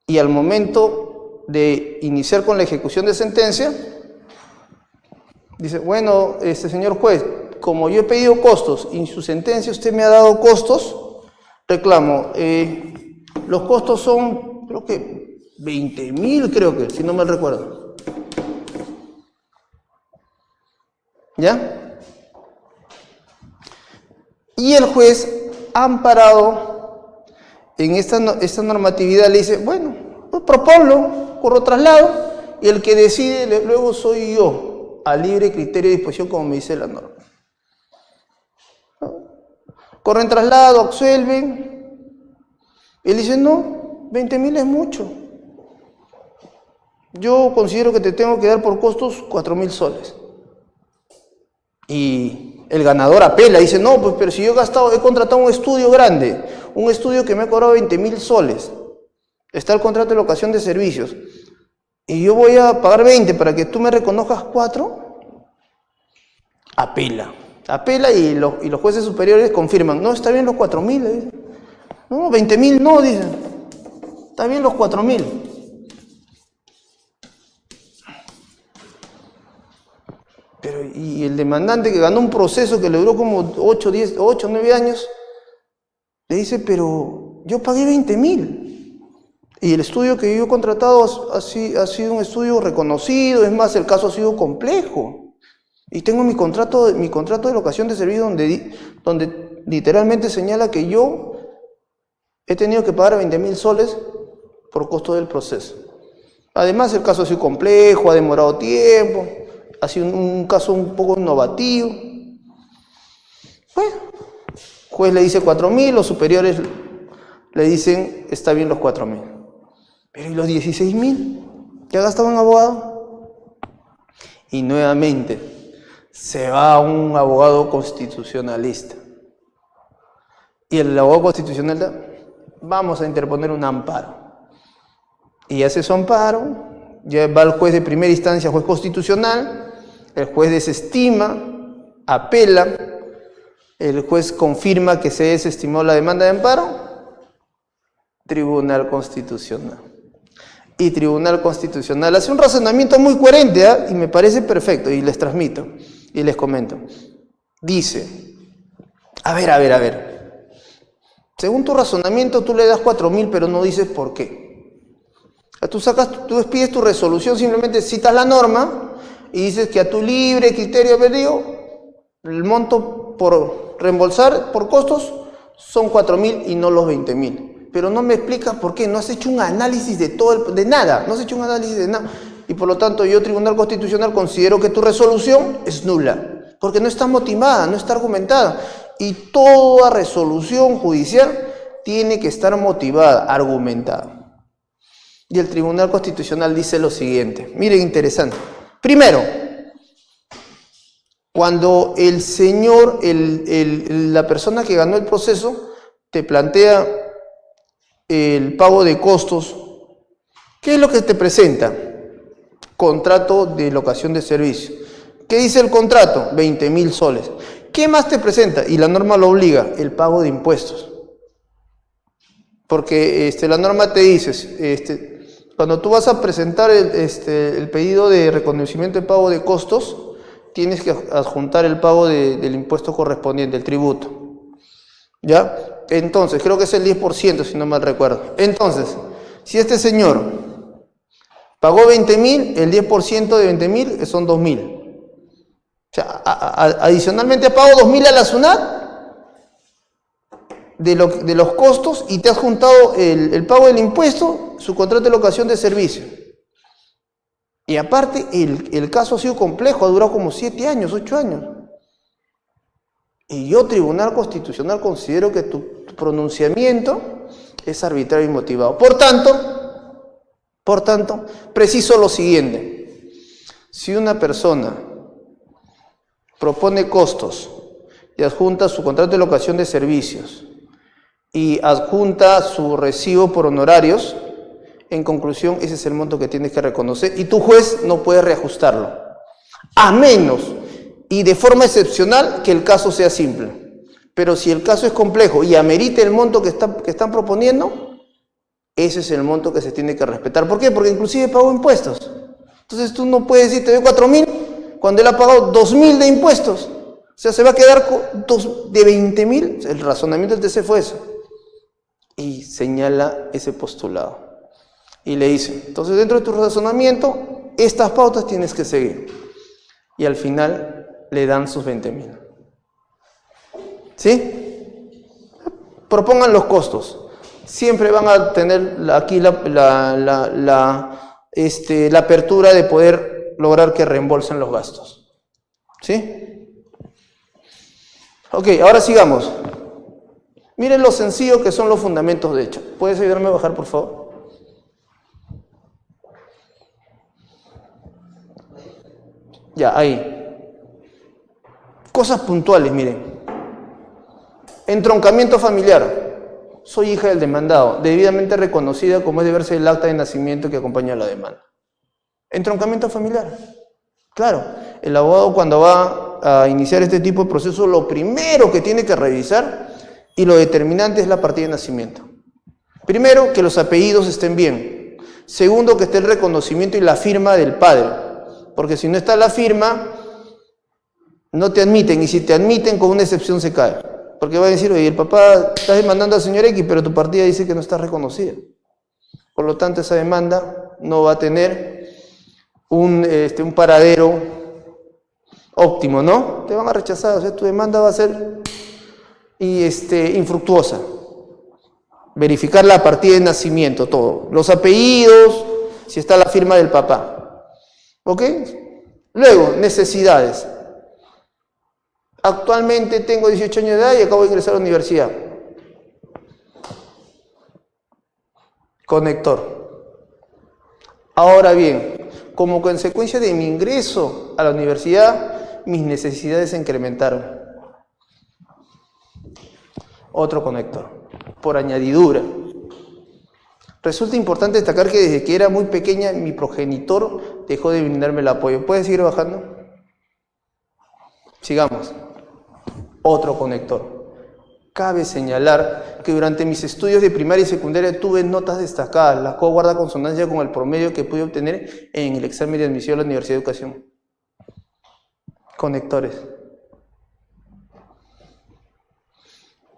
y al momento de iniciar con la ejecución de sentencia, dice, bueno, señor juez, como yo he pedido costos y en su sentencia usted me ha dado costos, reclamo, los costos son, creo que 20.000, creo que, si no mal recuerdo. ¿Ya? Y el juez, amparado en esta normatividad, le dice, bueno, pues proponlo, corro traslado, y el que decide luego soy yo, a libre criterio de disposición, como me dice la norma. Corren traslado, absuelven, y él dice, no, 20.000 es mucho. Yo considero que te tengo que dar por costos 4.000 soles. Y el ganador apela, dice, no, pues pero si yo he contratado un estudio grande, un estudio que me ha cobrado 20.000 soles, está el contrato de locación de servicios, y yo voy a pagar 20 para que tú me reconozcas 4. apela. Apela y los jueces superiores confirman, no, está bien los 4.000, le dicen. No, 20.000 no, dicen. Está bien los 4.000. Pero, y el demandante que ganó un proceso que le duró como 8, 9 años, le dice, pero yo pagué 20.000. Y el estudio que yo he contratado ha sido un estudio reconocido, es más, el caso ha sido complejo. Y tengo mi contrato de locación de servicio donde literalmente señala que yo he tenido que pagar 20.000 soles por costo del proceso. Además, el caso ha sido complejo, ha demorado tiempo, ha sido un caso un poco innovativo. Bueno, el juez le dice 4.000, los superiores le dicen, está bien los 4.000. Pero ¿y los 16.000? ¿Ya gastaba un abogado? Y nuevamente se va un abogado constitucionalista. Y el abogado constitucionalista, vamos a interponer un amparo. Y hace su amparo, ya va al juez de primera instancia, juez constitucional, el juez desestima, apela, el juez confirma que se desestimó la demanda de amparo, Tribunal Constitucional. Y Tribunal Constitucional hace un razonamiento muy coherente, ¿eh? Y me parece perfecto, y les transmito, y les comento. Dice, a ver, según tu razonamiento tú le das 4.000, pero no dices por qué. Tú pides tu resolución, simplemente citas la norma, y dices que a tu libre criterio perdido, el monto por reembolsar por costos son 4.000 y no los 20.000. Pero no me explicas por qué, no has hecho un análisis de nada, no has hecho un análisis de nada. Y por lo tanto yo, Tribunal Constitucional, considero que tu resolución es nula, porque no está motivada, no está argumentada. Y toda resolución judicial tiene que estar motivada, argumentada. Y el Tribunal Constitucional dice lo siguiente, miren, interesante. Primero, cuando el señor, la persona que ganó el proceso, te plantea el pago de costos, ¿qué es lo que te presenta? Contrato de locación de servicio. ¿Qué dice el contrato? 20.000 soles. ¿Qué más te presenta? Y la norma lo obliga, el pago de impuestos. Porque la norma te dice, cuando tú vas a presentar el pedido de reconocimiento de pago de costos, tienes que adjuntar el pago del impuesto correspondiente, el tributo. ¿Ya? Entonces, creo que es el 10%, si no mal recuerdo. Entonces, si este señor pagó 20.000, el 10% de 20.000 son 2.000. O sea, adicionalmente ha pagado 2.000 a la SUNAT de los costos y te has juntado el pago del impuesto, su contrato de locación de servicio. Y aparte, el caso ha sido complejo, ha durado como 7 años, 8 años. Y yo, Tribunal Constitucional, considero que tu pronunciamiento es arbitrario y motivado. Por tanto, preciso lo siguiente. Si una persona propone costos y adjunta su contrato de locación de servicios y adjunta su recibo por honorarios, en conclusión, ese es el monto que tienes que reconocer y tu juez no puede reajustarlo. A menos y de forma excepcional que el caso sea simple. Pero si el caso es complejo y amerita el monto que están proponiendo, ese es el monto que se tiene que respetar. ¿Por qué? Porque inclusive pagó impuestos. Entonces tú no puedes decir, te doy 4.000 cuando él ha pagado 2.000 de impuestos. O sea, se va a quedar de 20.000. El razonamiento del TC fue eso. Y señala ese postulado. Y le dice, entonces dentro de tu razonamiento, estas pautas tienes que seguir. Y al final le dan sus 20.000. ¿Sí? Propongan los costos. Siempre van a tener aquí la apertura de poder lograr que reembolsen los gastos. ¿Sí? Ok, ahora sigamos. Miren lo sencillo que son los fundamentos de hecho. ¿Puedes ayudarme a bajar, por favor? Ya, ahí. Cosas puntuales, miren. Entroncamiento familiar. Soy hija del demandado, debidamente reconocida como es de verse el acta de nacimiento que acompaña a la demanda. Entroncamiento familiar. Claro, el abogado cuando va a iniciar este tipo de proceso, lo primero que tiene que revisar y lo determinante es la partida de nacimiento. Primero, que los apellidos estén bien. Segundo, que esté el reconocimiento y la firma del padre. Porque si no está la firma, no te admiten. Y si te admiten, con una excepción se cae. Porque va a decir, oye, el papá está demandando al señor X, pero tu partida dice que no está reconocida. Por lo tanto, esa demanda no va a tener un paradero óptimo, ¿no? Te van a rechazar. O sea, tu demanda va a ser infructuosa. Verificar la partida de nacimiento, todo. Los apellidos, si está la firma del papá. ¿Ok? Luego, necesidades. Actualmente tengo 18 años de edad y acabo de ingresar a la universidad. Conector. Ahora bien, como consecuencia de mi ingreso a la universidad, mis necesidades se incrementaron. Otro conector. Por añadidura. Resulta importante destacar que desde que era muy pequeña mi progenitor dejó de brindarme el apoyo. ¿Puedes seguir bajando? Sigamos. Otro conector. Cabe señalar que durante mis estudios de primaria y secundaria tuve notas destacadas, la cual guarda consonancia con el promedio que pude obtener en el examen de admisión a la Universidad de Educación. Conectores.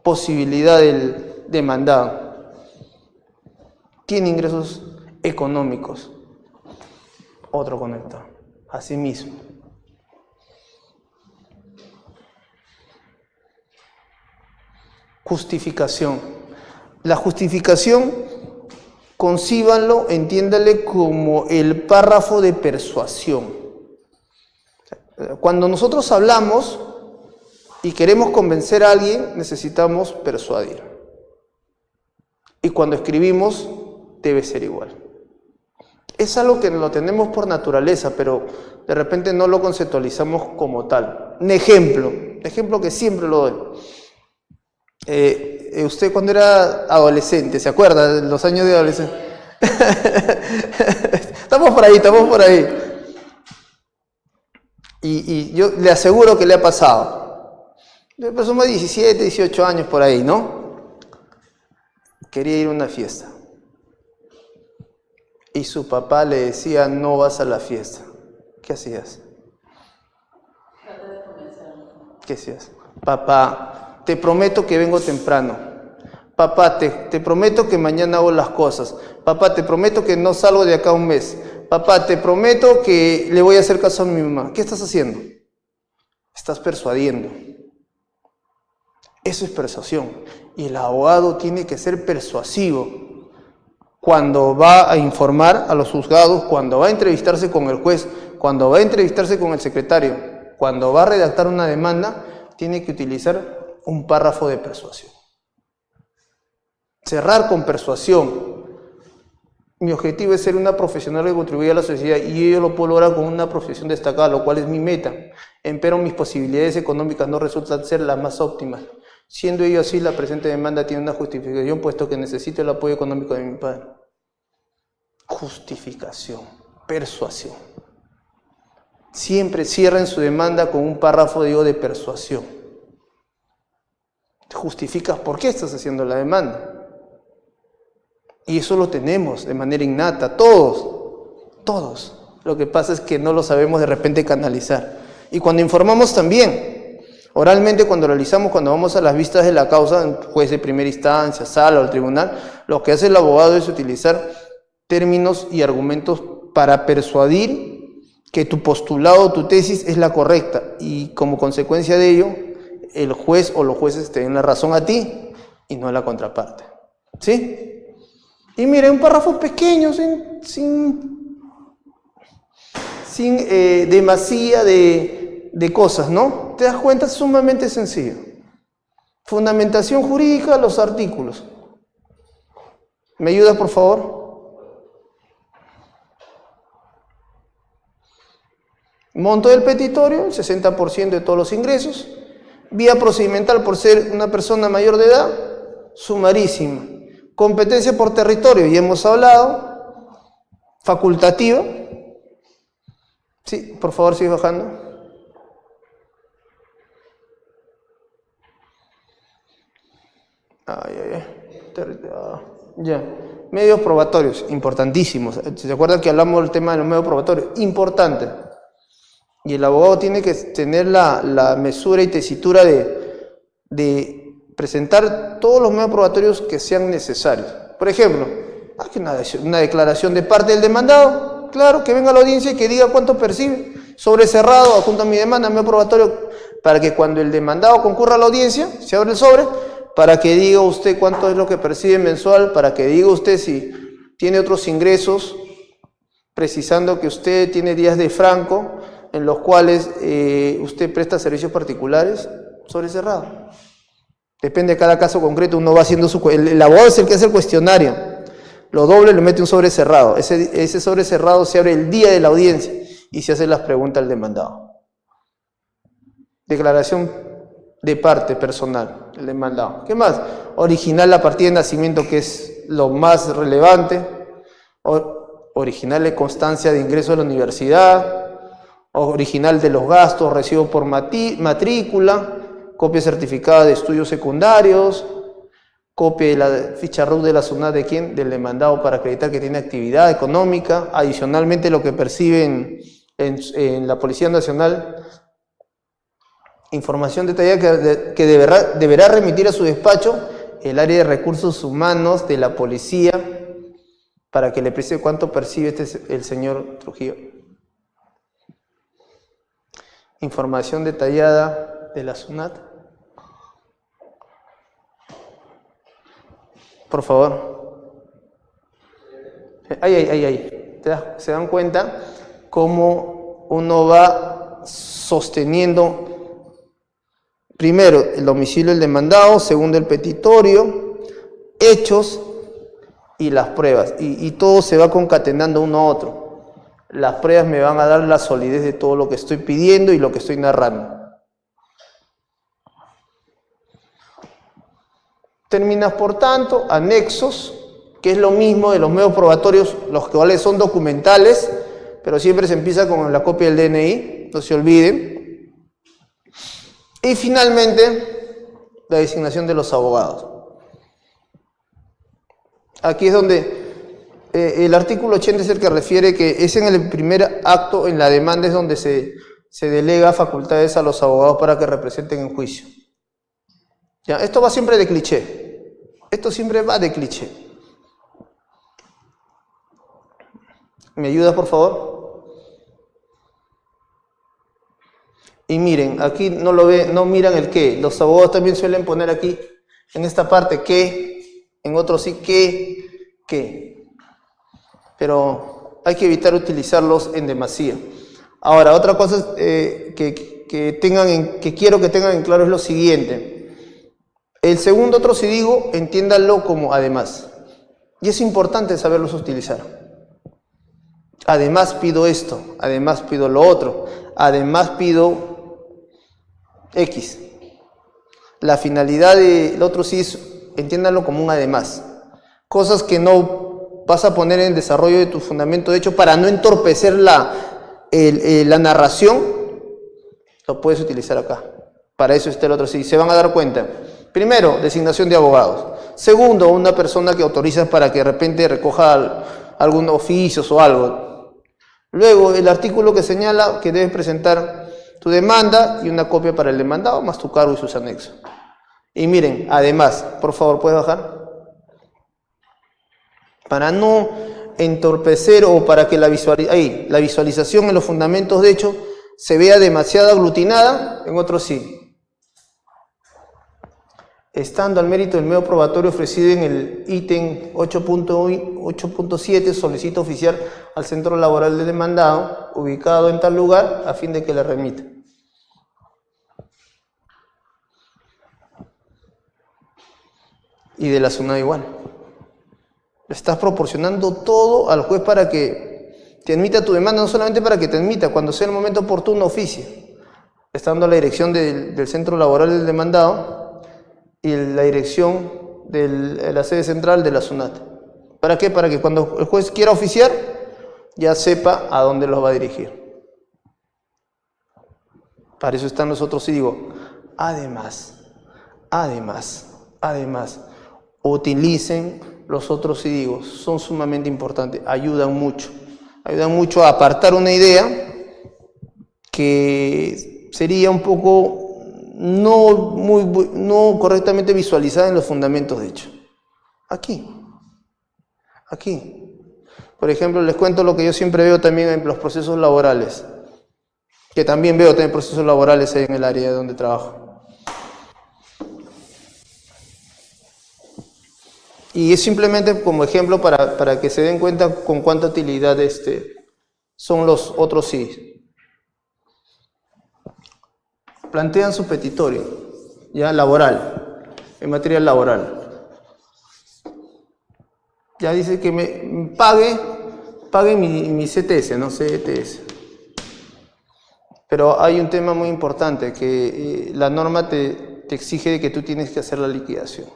Posibilidad del demandado. Tiene ingresos económicos. Otro conector. Asimismo. Justificación. La justificación, concíbanlo, entiéndale como el párrafo de persuasión. Cuando nosotros hablamos y queremos convencer a alguien, necesitamos persuadir. Y cuando escribimos, debe ser igual. Es algo que lo tenemos por naturaleza, pero de repente no lo conceptualizamos como tal. Un ejemplo que siempre lo doy. Usted cuando era adolescente, ¿se acuerda de los años de adolescencia? Estamos por ahí. Y yo le aseguro que le ha pasado. Somos 17, 18 años por ahí, ¿no? Quería ir a una fiesta. Y su papá le decía, no vas a la fiesta. ¿Qué hacías? ¿Qué hacías? Papá, te prometo que vengo temprano. Papá, te prometo que mañana hago las cosas. Papá, te prometo que no salgo de acá un mes. Papá, te prometo que le voy a hacer caso a mi mamá. ¿Qué estás haciendo? Estás persuadiendo. Eso es persuasión. Y el abogado tiene que ser persuasivo cuando va a informar a los juzgados, cuando va a entrevistarse con el juez, cuando va a entrevistarse con el secretario, cuando va a redactar una demanda, tiene que utilizar un párrafo de persuasión. Cerrar con persuasión. Mi objetivo es ser una profesional que contribuya a la sociedad y yo lo puedo lograr con una profesión destacada, lo cual es mi meta. Empero mis posibilidades económicas no resultan ser las más óptimas. Siendo ello así, la presente demanda tiene una justificación, puesto que necesito el apoyo económico de mi padre. Justificación, persuasión. Siempre cierren su demanda con un párrafo, de persuasión. Te justificas por qué estás haciendo la demanda. Y eso lo tenemos de manera innata, todos. Lo que pasa es que no lo sabemos de repente canalizar. Y cuando informamos también, oralmente cuando realizamos, cuando vamos a las vistas de la causa, juez de primera instancia, sala o el tribunal, lo que hace el abogado es utilizar términos y argumentos para persuadir que tu postulado, tu tesis es la correcta. Y como consecuencia de ello, el juez o los jueces te den la razón a ti y no a la contraparte. ¿Sí? Y mire, un párrafo pequeño, sin demasía de cosas, ¿no? Te das cuenta, es sumamente sencillo. Fundamentación jurídica, los artículos. ¿Me ayudas, por favor? Monto del petitorio, el 60% de todos los ingresos. Vía procedimental por ser una persona mayor de edad, sumarísima. Competencia por territorio, ya hemos hablado. Facultativa. Sí, por favor, sigue bajando. Ya. Medios probatorios, importantísimos. ¿Se acuerdan que hablamos del tema de los medios probatorios? Importante. Y el abogado tiene que tener la mesura y tesitura de presentar todos los medios probatorios que sean necesarios. Por ejemplo, una declaración de parte del demandado, claro, que venga a la audiencia y que diga cuánto percibe. Sobre cerrado, adjunto a mi demanda, medio probatorio, para que cuando el demandado concurra a la audiencia, se abre el sobre, para que diga usted cuánto es lo que percibe mensual, para que diga usted si tiene otros ingresos, precisando que usted tiene días de franco, en los cuales usted presta servicios particulares, sobre cerrado. Depende de cada caso concreto, uno va haciendo el abogado es el que hace el cuestionario, lo doble, le mete un sobre cerrado, ese sobre cerrado se abre el día de la audiencia y se hace las preguntas al demandado. Declaración de parte personal, el demandado. ¿Qué más? Original la partida de nacimiento, que es lo más relevante, original de constancia de ingreso a la universidad, original de los gastos, recibo por matrícula, copia certificada de estudios secundarios, copia de la ficha RUT de la SUNAT de quién, del demandado para acreditar que tiene actividad económica, adicionalmente lo que perciben en la Policía Nacional, información detallada que deberá remitir a su despacho el área de recursos humanos de la policía para que le precise cuánto percibe el señor Trujillo. Información detallada de la SUNAT. Por favor. Ahí. ¿Se dan cuenta cómo uno va sosteniendo primero el domicilio del demandado, segundo el petitorio, hechos y las pruebas? Y todo se va concatenando uno a otro. Las pruebas me van a dar la solidez de todo lo que estoy pidiendo y lo que estoy narrando. Terminas, por tanto, anexos, que es lo mismo de los medios probatorios, los cuales son documentales, pero siempre se empieza con la copia del DNI, no se olviden. Y finalmente, la designación de los abogados. Aquí es donde el artículo 80 es el que refiere que es en el primer acto, en la demanda, es donde se delega facultades a los abogados para que representen en juicio. ¿Ya? Esto va siempre de cliché. Esto siempre va de cliché. ¿Me ayudas, por favor? Y miren, aquí no lo ve, no miran el qué. Los abogados también suelen poner aquí, en esta parte, qué, en otros sí, qué. Pero hay que evitar utilizarlos en demasía. Ahora, otra cosa que quiero que tengan en claro es lo siguiente. El segundo otro si digo, entiéndanlo como además. Y es importante saberlos utilizar. Además pido esto, además pido lo otro, además pido X. La finalidad del otro sí es, entiéndanlo como un además. Cosas que no vas a poner en desarrollo de tu fundamento de hecho para no entorpecer la narración, lo puedes utilizar acá. Para eso está el otro sí. Se van a dar cuenta. Primero, designación de abogados. Segundo, una persona que autoriza para que de repente recoja algún oficios o algo. Luego, el artículo que señala que debes presentar tu demanda y una copia para el demandado, más tu cargo y sus anexos. Y miren, además, por favor, ¿puedes bajar? Para no entorpecer o para que la visualización en los fundamentos de hecho se vea demasiado aglutinada, en otros sí. Estando al mérito del medio probatorio ofrecido en el ítem 8.7, solicita oficiar al centro laboral del demandado, ubicado en tal lugar, a fin de que le remita. Y de la SUNAT igual. Le estás proporcionando todo al juez para que te admita tu demanda, no solamente para que te admita, cuando sea el momento oportuno oficie. Estando a la dirección del centro laboral del demandado, y la dirección de la sede central de la SUNAT. ¿Para qué? Para que cuando el juez quiera oficiar, ya sepa a dónde los va a dirigir. Para eso están nosotros, y digo, además. utilicen los otros sí digo, son sumamente importantes, ayudan mucho a apartar una idea que sería un poco no correctamente visualizada en los fundamentos de hecho. Aquí. Por ejemplo, les cuento lo que yo siempre veo también en los procesos laborales, que también veo también procesos laborales en el área donde trabajo. Y es simplemente como ejemplo para que se den cuenta con cuánta utilidad son los otros sí. Plantean su petitorio, ya laboral, en materia laboral. Ya dice que me pague mi CTS, ¿no? CTS. Pero hay un tema muy importante, que la norma te exige de que tú tienes que hacer la liquidación.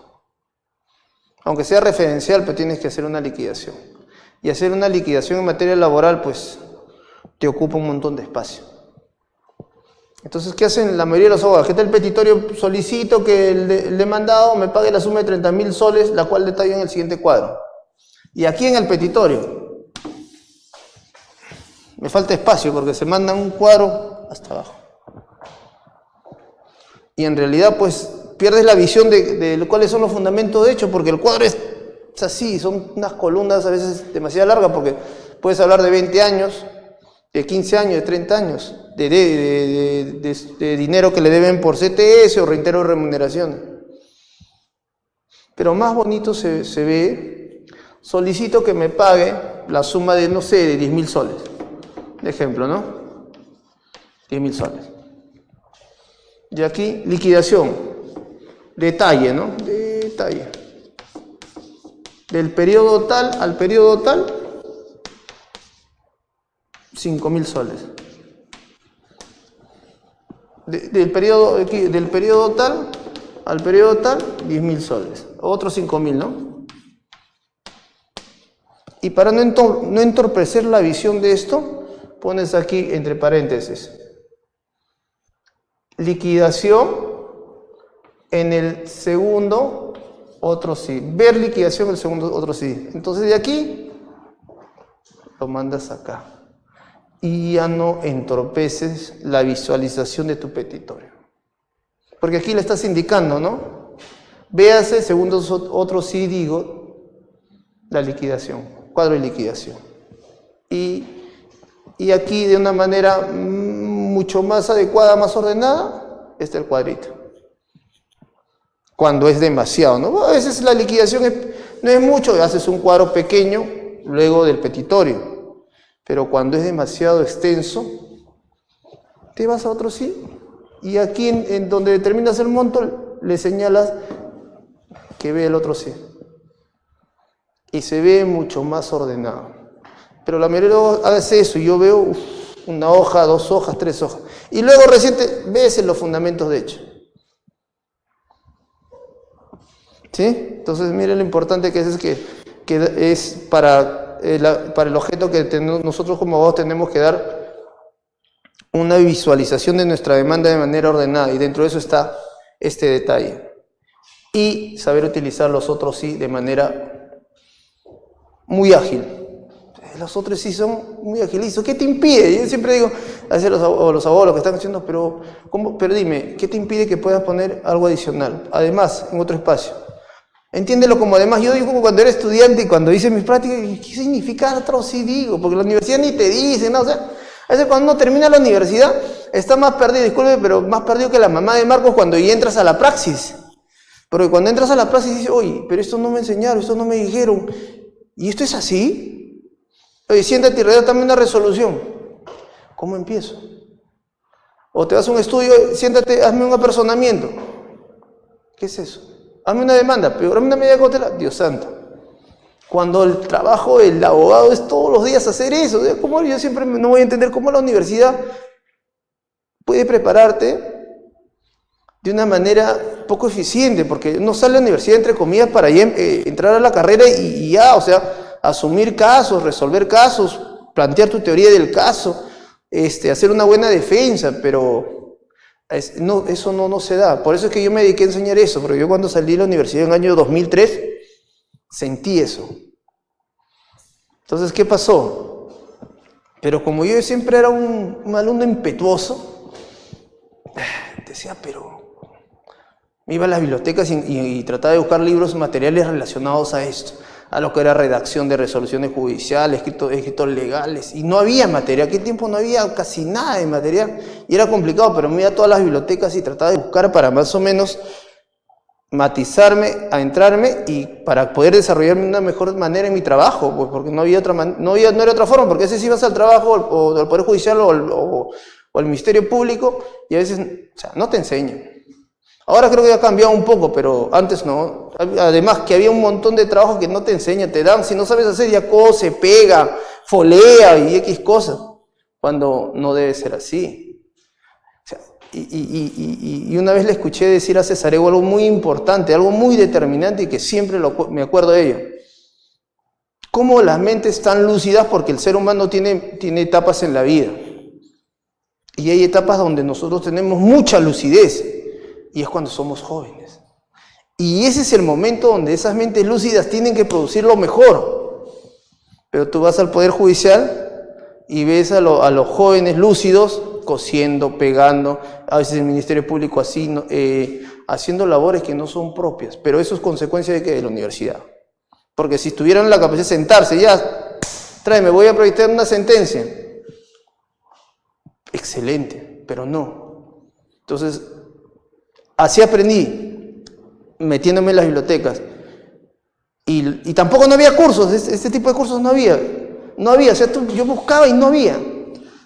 Aunque sea referencial, pero tienes que hacer una liquidación. Y hacer una liquidación en materia laboral, pues, te ocupa un montón de espacio. Entonces, ¿qué hacen la mayoría de los abogados? ¿Qué tal el petitorio? Solicito que el demandado me pague la suma de 30.000 soles, la cual detallo en el siguiente cuadro. Y aquí en el petitorio, me falta espacio porque se manda un cuadro hasta abajo. Y en realidad, pues, pierdes la visión de cuáles son los fundamentos de hecho, porque el cuadro es así, son unas columnas a veces demasiado largas, porque puedes hablar de 20 años, de 15 años, de 30 años, de dinero que le deben por CTS o reintegro de remuneración. Pero más bonito se ve, solicito que me pague la suma de, no sé, de 10.000 soles, de ejemplo, ¿no? 10.000 soles. Y aquí, liquidación. Detalle, ¿no? Detalle. Del periodo tal al periodo tal, 5.000 soles. Del periodo tal al periodo tal, 10.000 soles. Otros 5.000, ¿no? Y para no entorpecer la visión de esto, pones aquí entre paréntesis. Liquidación en el segundo, otro sí. Ver liquidación en el segundo, otro sí. Entonces de aquí, lo mandas acá. Y ya no entorpeces la visualización de tu petitorio. Porque aquí le estás indicando, ¿no? Véase, segundo, otro sí, digo, la liquidación. Cuadro de liquidación. Y aquí de una manera mucho más adecuada, más ordenada, está el cuadrito. Cuando es demasiado, ¿no? A veces la liquidación no es mucho, haces un cuadro pequeño luego del petitorio, pero cuando es demasiado extenso, te vas a otro sí, y aquí en donde determinas el monto, le señalas que ve el otro sí, y se ve mucho más ordenado. Pero la mayoría hace eso, y yo veo una hoja, 2 hojas, 3 hojas, y luego recién ves en los fundamentos de hecho. ¿Sí? Entonces, miren lo importante que es para el objeto que nosotros como abogados tenemos que dar una visualización de nuestra demanda de manera ordenada, y dentro de eso está este detalle. Y saber utilizar los otros sí de manera muy ágil. Los otros sí son muy agilizos. ¿Qué te impide? Yo siempre digo, a veces los abogados que están haciendo, pero dime, ¿qué te impide que puedas poner algo adicional? Además, en otro espacio. Entiéndelo como además. Yo digo cuando era estudiante y cuando hice mis prácticas, ¿qué significa otro sí digo? Porque la universidad ni te dice, ¿no? O sea, a veces cuando uno termina la universidad, está más perdido, disculpe, pero más perdido que la mamá de Marcos cuando ya entras a la praxis. Porque cuando entras a la praxis dices, oye, pero esto no me enseñaron, esto no me dijeron. ¿Y esto es así? Oye, siéntate y redactame una resolución. ¿Cómo empiezo? O te vas a un estudio, siéntate, hazme un apersonamiento. ¿Qué es eso? Hazme una demanda, pero hazme una medida cautelar. Dios santo. Cuando el trabajo del abogado es todos los días hacer eso. ¿Cómo? Yo siempre no voy a entender cómo la universidad puede prepararte de una manera poco eficiente, porque no sale a la universidad, entre comillas, para ya, entrar a la carrera y ya, o sea, asumir casos, resolver casos, plantear tu teoría del caso, hacer una buena defensa, pero eso no se da. Por eso es que yo me dediqué a enseñar eso, porque yo cuando salí de la universidad en el año 2003, Sentí eso. Entonces, ¿qué pasó? Pero como yo siempre era un alumno impetuoso, decía, pero me iba a las bibliotecas y trataba de buscar libros, materiales relacionados a esto, a lo que era redacción de resoluciones judiciales, escritos legales, y no había material. Aquel tiempo no había casi nada de material, y era complicado, pero me iba a todas las bibliotecas y trataba de buscar para más o menos matizarme, adentrarme, y para poder desarrollarme de una mejor manera en mi trabajo, pues porque no era otra forma, porque a veces ibas al trabajo o al Poder Judicial o al Ministerio Público, y a veces, o sea, no te enseñan. Ahora creo que ha cambiado un poco, pero antes no. Además que había un montón de trabajos que no te enseñan, te dan, si no sabes hacer, ya cose, pega, folea y X cosas, cuando no debe ser así. O sea, y una vez le escuché decir a Cesareo algo muy importante, algo muy determinante y que siempre me acuerdo de ello. Cómo las mentes están lúcidas, porque el ser humano tiene etapas en la vida. Y hay etapas donde nosotros tenemos mucha lucidez, y es cuando somos jóvenes. Y ese es el momento donde esas mentes lúcidas tienen que producir lo mejor. Pero tú vas al Poder Judicial y ves a los jóvenes lúcidos cosiendo, pegando, a veces el Ministerio Público así, haciendo labores que no son propias. Pero eso es consecuencia de la universidad. Porque si tuvieran la capacidad de sentarse, ya, tráeme, voy a proyectar una sentencia. Excelente, pero no. Entonces, así aprendí, metiéndome en las bibliotecas. Y tampoco no había cursos, este tipo de cursos no había. O sea, yo buscaba y no había.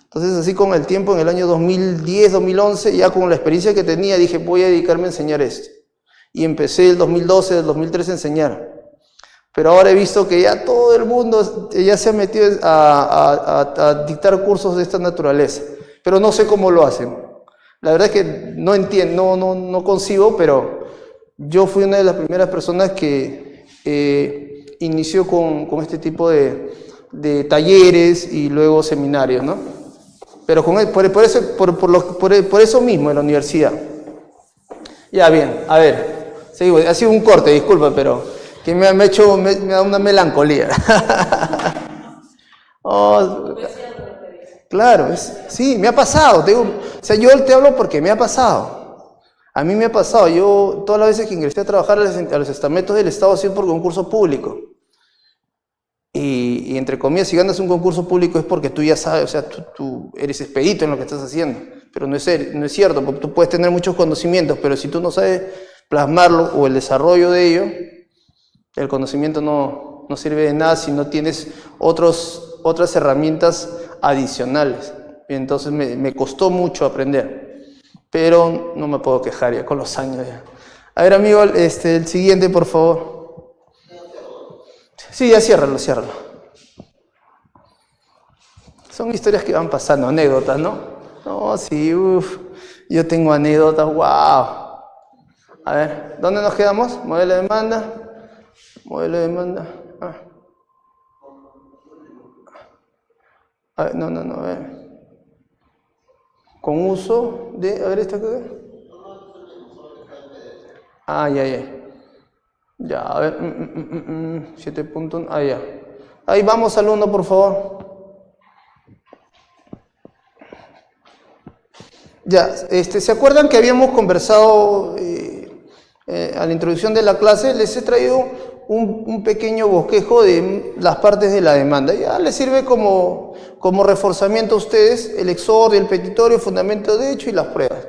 Entonces, así con el tiempo, en el año 2010, 2011, ya con la experiencia que tenía, dije, voy a dedicarme a enseñar esto. Y empecé el 2012, el 2013 a enseñar. Pero ahora he visto que ya todo el mundo ya se ha metido a dictar cursos de esta naturaleza. Pero no sé cómo lo hacen. La verdad es que no entiendo, no concibo, pero yo fui una de las primeras personas que inició con este tipo de talleres y luego seminarios, ¿no? Pero por eso mismo en la universidad. Ya, bien, a ver, seguimos. Ha sido un corte, disculpa, pero que me da una melancolía. Claro, sí, me ha pasado. O sea, yo te hablo porque me ha pasado. A mí me ha pasado. Yo, todas las veces que ingresé a trabajar a los estamentos del Estado, ha sido por concurso público. Y entre comillas, si ganas un concurso público es porque tú ya sabes, o sea, tú eres expedito en lo que estás haciendo. Pero no es cierto, porque tú puedes tener muchos conocimientos, pero si tú no sabes plasmarlo o el desarrollo de ello, el conocimiento no sirve de nada si no tienes otras herramientas adicionales. Y entonces me costó mucho aprender, pero no me puedo quejar ya con los años ya. A ver, amigo, el siguiente, por favor. Sí, ya ciérralo. Son historias que van pasando, anécdotas, ¿no? No, sí, yo tengo anécdotas, wow. A ver, ¿dónde nos quedamos? Modelo de demanda. A ver, no, a ver. Con uso de, a ver, ¿esta qué? Ya. Ya, a ver, 7 puntos, ya. Ahí vamos, alumno, por favor. Ya, ¿se acuerdan que habíamos conversado a la introducción de la clase? Les he traído un pequeño bosquejo de las partes de la demanda. Ya les sirve como reforzamiento a ustedes el exordio, el petitorio, fundamento de hecho y las pruebas.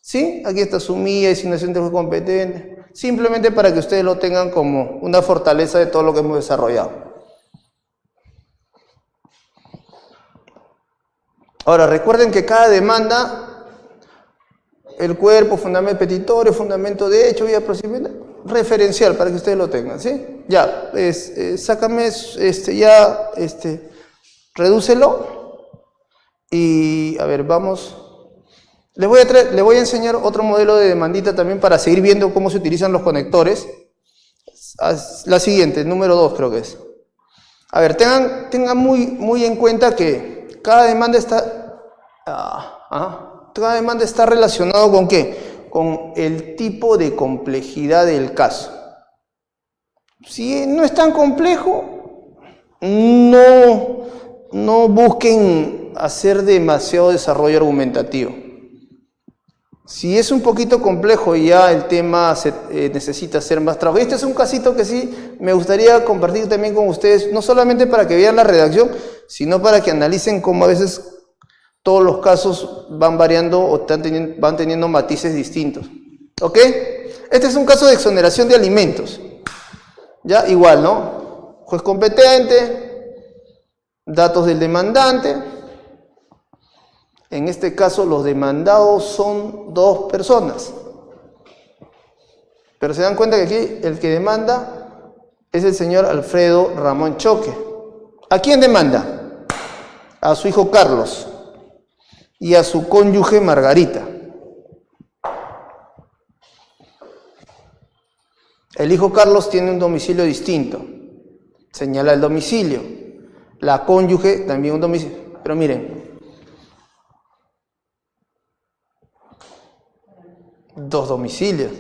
¿Sí? Aquí está sumida, designación de juez competente. Simplemente para que ustedes lo tengan como una fortaleza de todo lo que hemos desarrollado. Ahora, recuerden que cada demanda, el cuerpo, fundamento petitorio, fundamento de hecho, vía procedimiento, referencial para que ustedes lo tengan, ¿sí? Ya, sácame, redúcelo y, a ver, vamos. Les voy a enseñar otro modelo de demandita también para seguir viendo cómo se utilizan los conectores. La siguiente, número 2 creo que es. A ver, tengan muy en cuenta que cada demanda está relacionado ¿con qué? Con el tipo de complejidad del caso. Si no es tan complejo, no busquen hacer demasiado desarrollo argumentativo. Si es un poquito complejo y ya el tema necesita ser más trabajo. Este es un casito que sí me gustaría compartir también con ustedes, no solamente para que vean la redacción, sino para que analicen cómo a veces todos los casos van variando o van teniendo matices distintos. ¿Ok? Este es un caso de exoneración de alimentos. Ya, igual, ¿no? Juez competente, datos del demandante. En este caso, los demandados son 2 personas. Pero se dan cuenta que aquí el que demanda es el señor Alfredo Ramón Choque. ¿A quién demanda? A su hijo Carlos y a su cónyuge Margarita. El hijo Carlos tiene un domicilio distinto. Señala el domicilio. La cónyuge también un domicilio. Pero miren, 2 domicilios.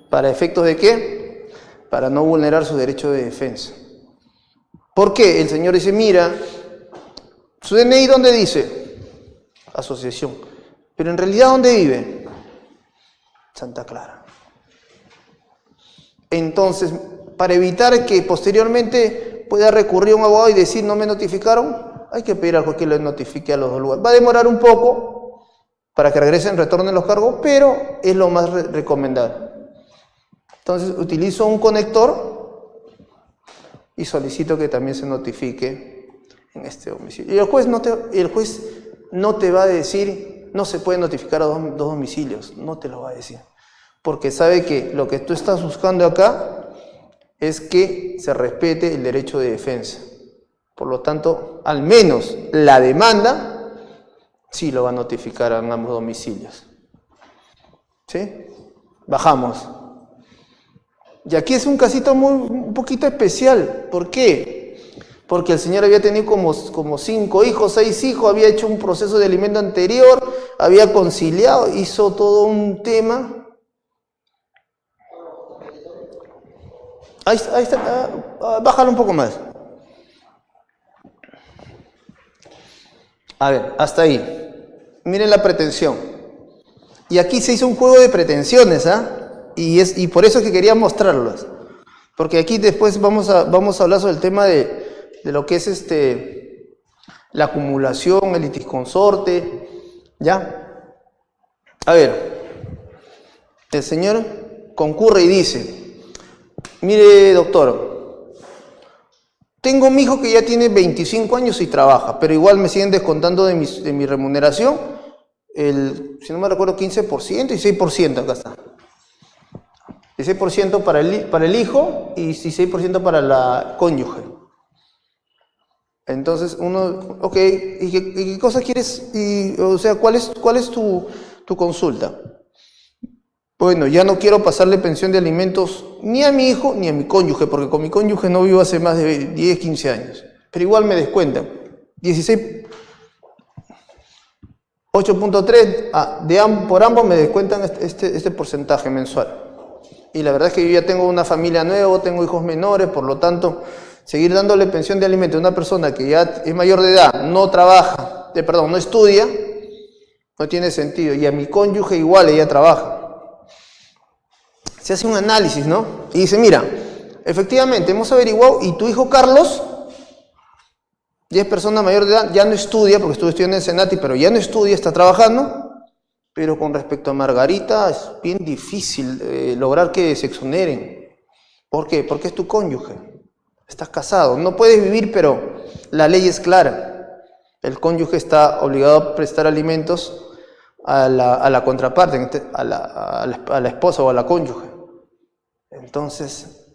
¿Para efectos de qué? Para no vulnerar su derecho de defensa. ¿Por qué? El señor dice, mira, su DNI ¿dónde dice? Asociación. Pero en realidad ¿dónde vive? Santa Clara. Entonces, para evitar que posteriormente pueda recurrir a un abogado y decir no me notificaron, hay que pedir al juez que le notifique a los 2 lugares. Va a demorar un poco para que retornen los cargos, pero es lo más recomendable. Entonces, utilizo un conector y solicito que también se notifique en este domicilio. Y el juez no te va a decir, no se puede notificar a 2 domicilios, no te lo va a decir. Porque sabe que lo que tú estás buscando acá es que se respete el derecho de defensa. Por lo tanto, al menos la demanda sí lo va a notificar en ambos domicilios. ¿Sí? Bajamos. Y aquí es un casito un poquito especial. ¿Por qué? Porque el señor había tenido como 5 hijos, 6 hijos, había hecho un proceso de alimento anterior, había conciliado, hizo todo un tema. Ahí está, bájalo un poco más. A ver, hasta ahí. Miren la pretensión. Y aquí se hizo un juego de pretensiones, ¿ah? Y por eso es que quería mostrarlas. Porque aquí después vamos a hablar sobre el tema de lo que es la acumulación, el litisconsorte, ¿ya? A ver, el señor concurre y dice, mire, doctor, tengo un hijo que ya tiene 25 años y trabaja, pero igual me siguen descontando de mi remuneración, si no me recuerdo, 15% y 6%, acá está. 16% para el hijo y 6% para la cónyuge. Entonces uno, ok, ¿y qué cosa quieres? O sea, ¿cuál es tu consulta? Bueno, ya no quiero pasarle pensión de alimentos ni a mi hijo ni a mi cónyuge, porque con mi cónyuge no vivo hace más de 10, 15 años. Pero igual me descuentan. 8.3, por ambos me descuentan este porcentaje mensual. Y la verdad es que yo ya tengo una familia nueva, tengo hijos menores, por lo tanto, seguir dándole pensión de alimentos a una persona que ya es mayor de edad, no trabaja, no estudia, no tiene sentido. Y a mi cónyuge igual, ella trabaja. Se hace un análisis, ¿no? Y dice, mira, efectivamente, hemos averiguado, y tu hijo Carlos, ya es persona mayor de edad, ya no estudia, porque estuvo estudiando en Senati, pero ya no estudia, está trabajando. Pero con respecto a Margarita, es bien difícil lograr que se exoneren. ¿Por qué? Porque es tu cónyuge. Estás casado. No puedes vivir, pero la ley es clara. El cónyuge está obligado a prestar alimentos a la contraparte, a la esposa o a la cónyuge. Entonces,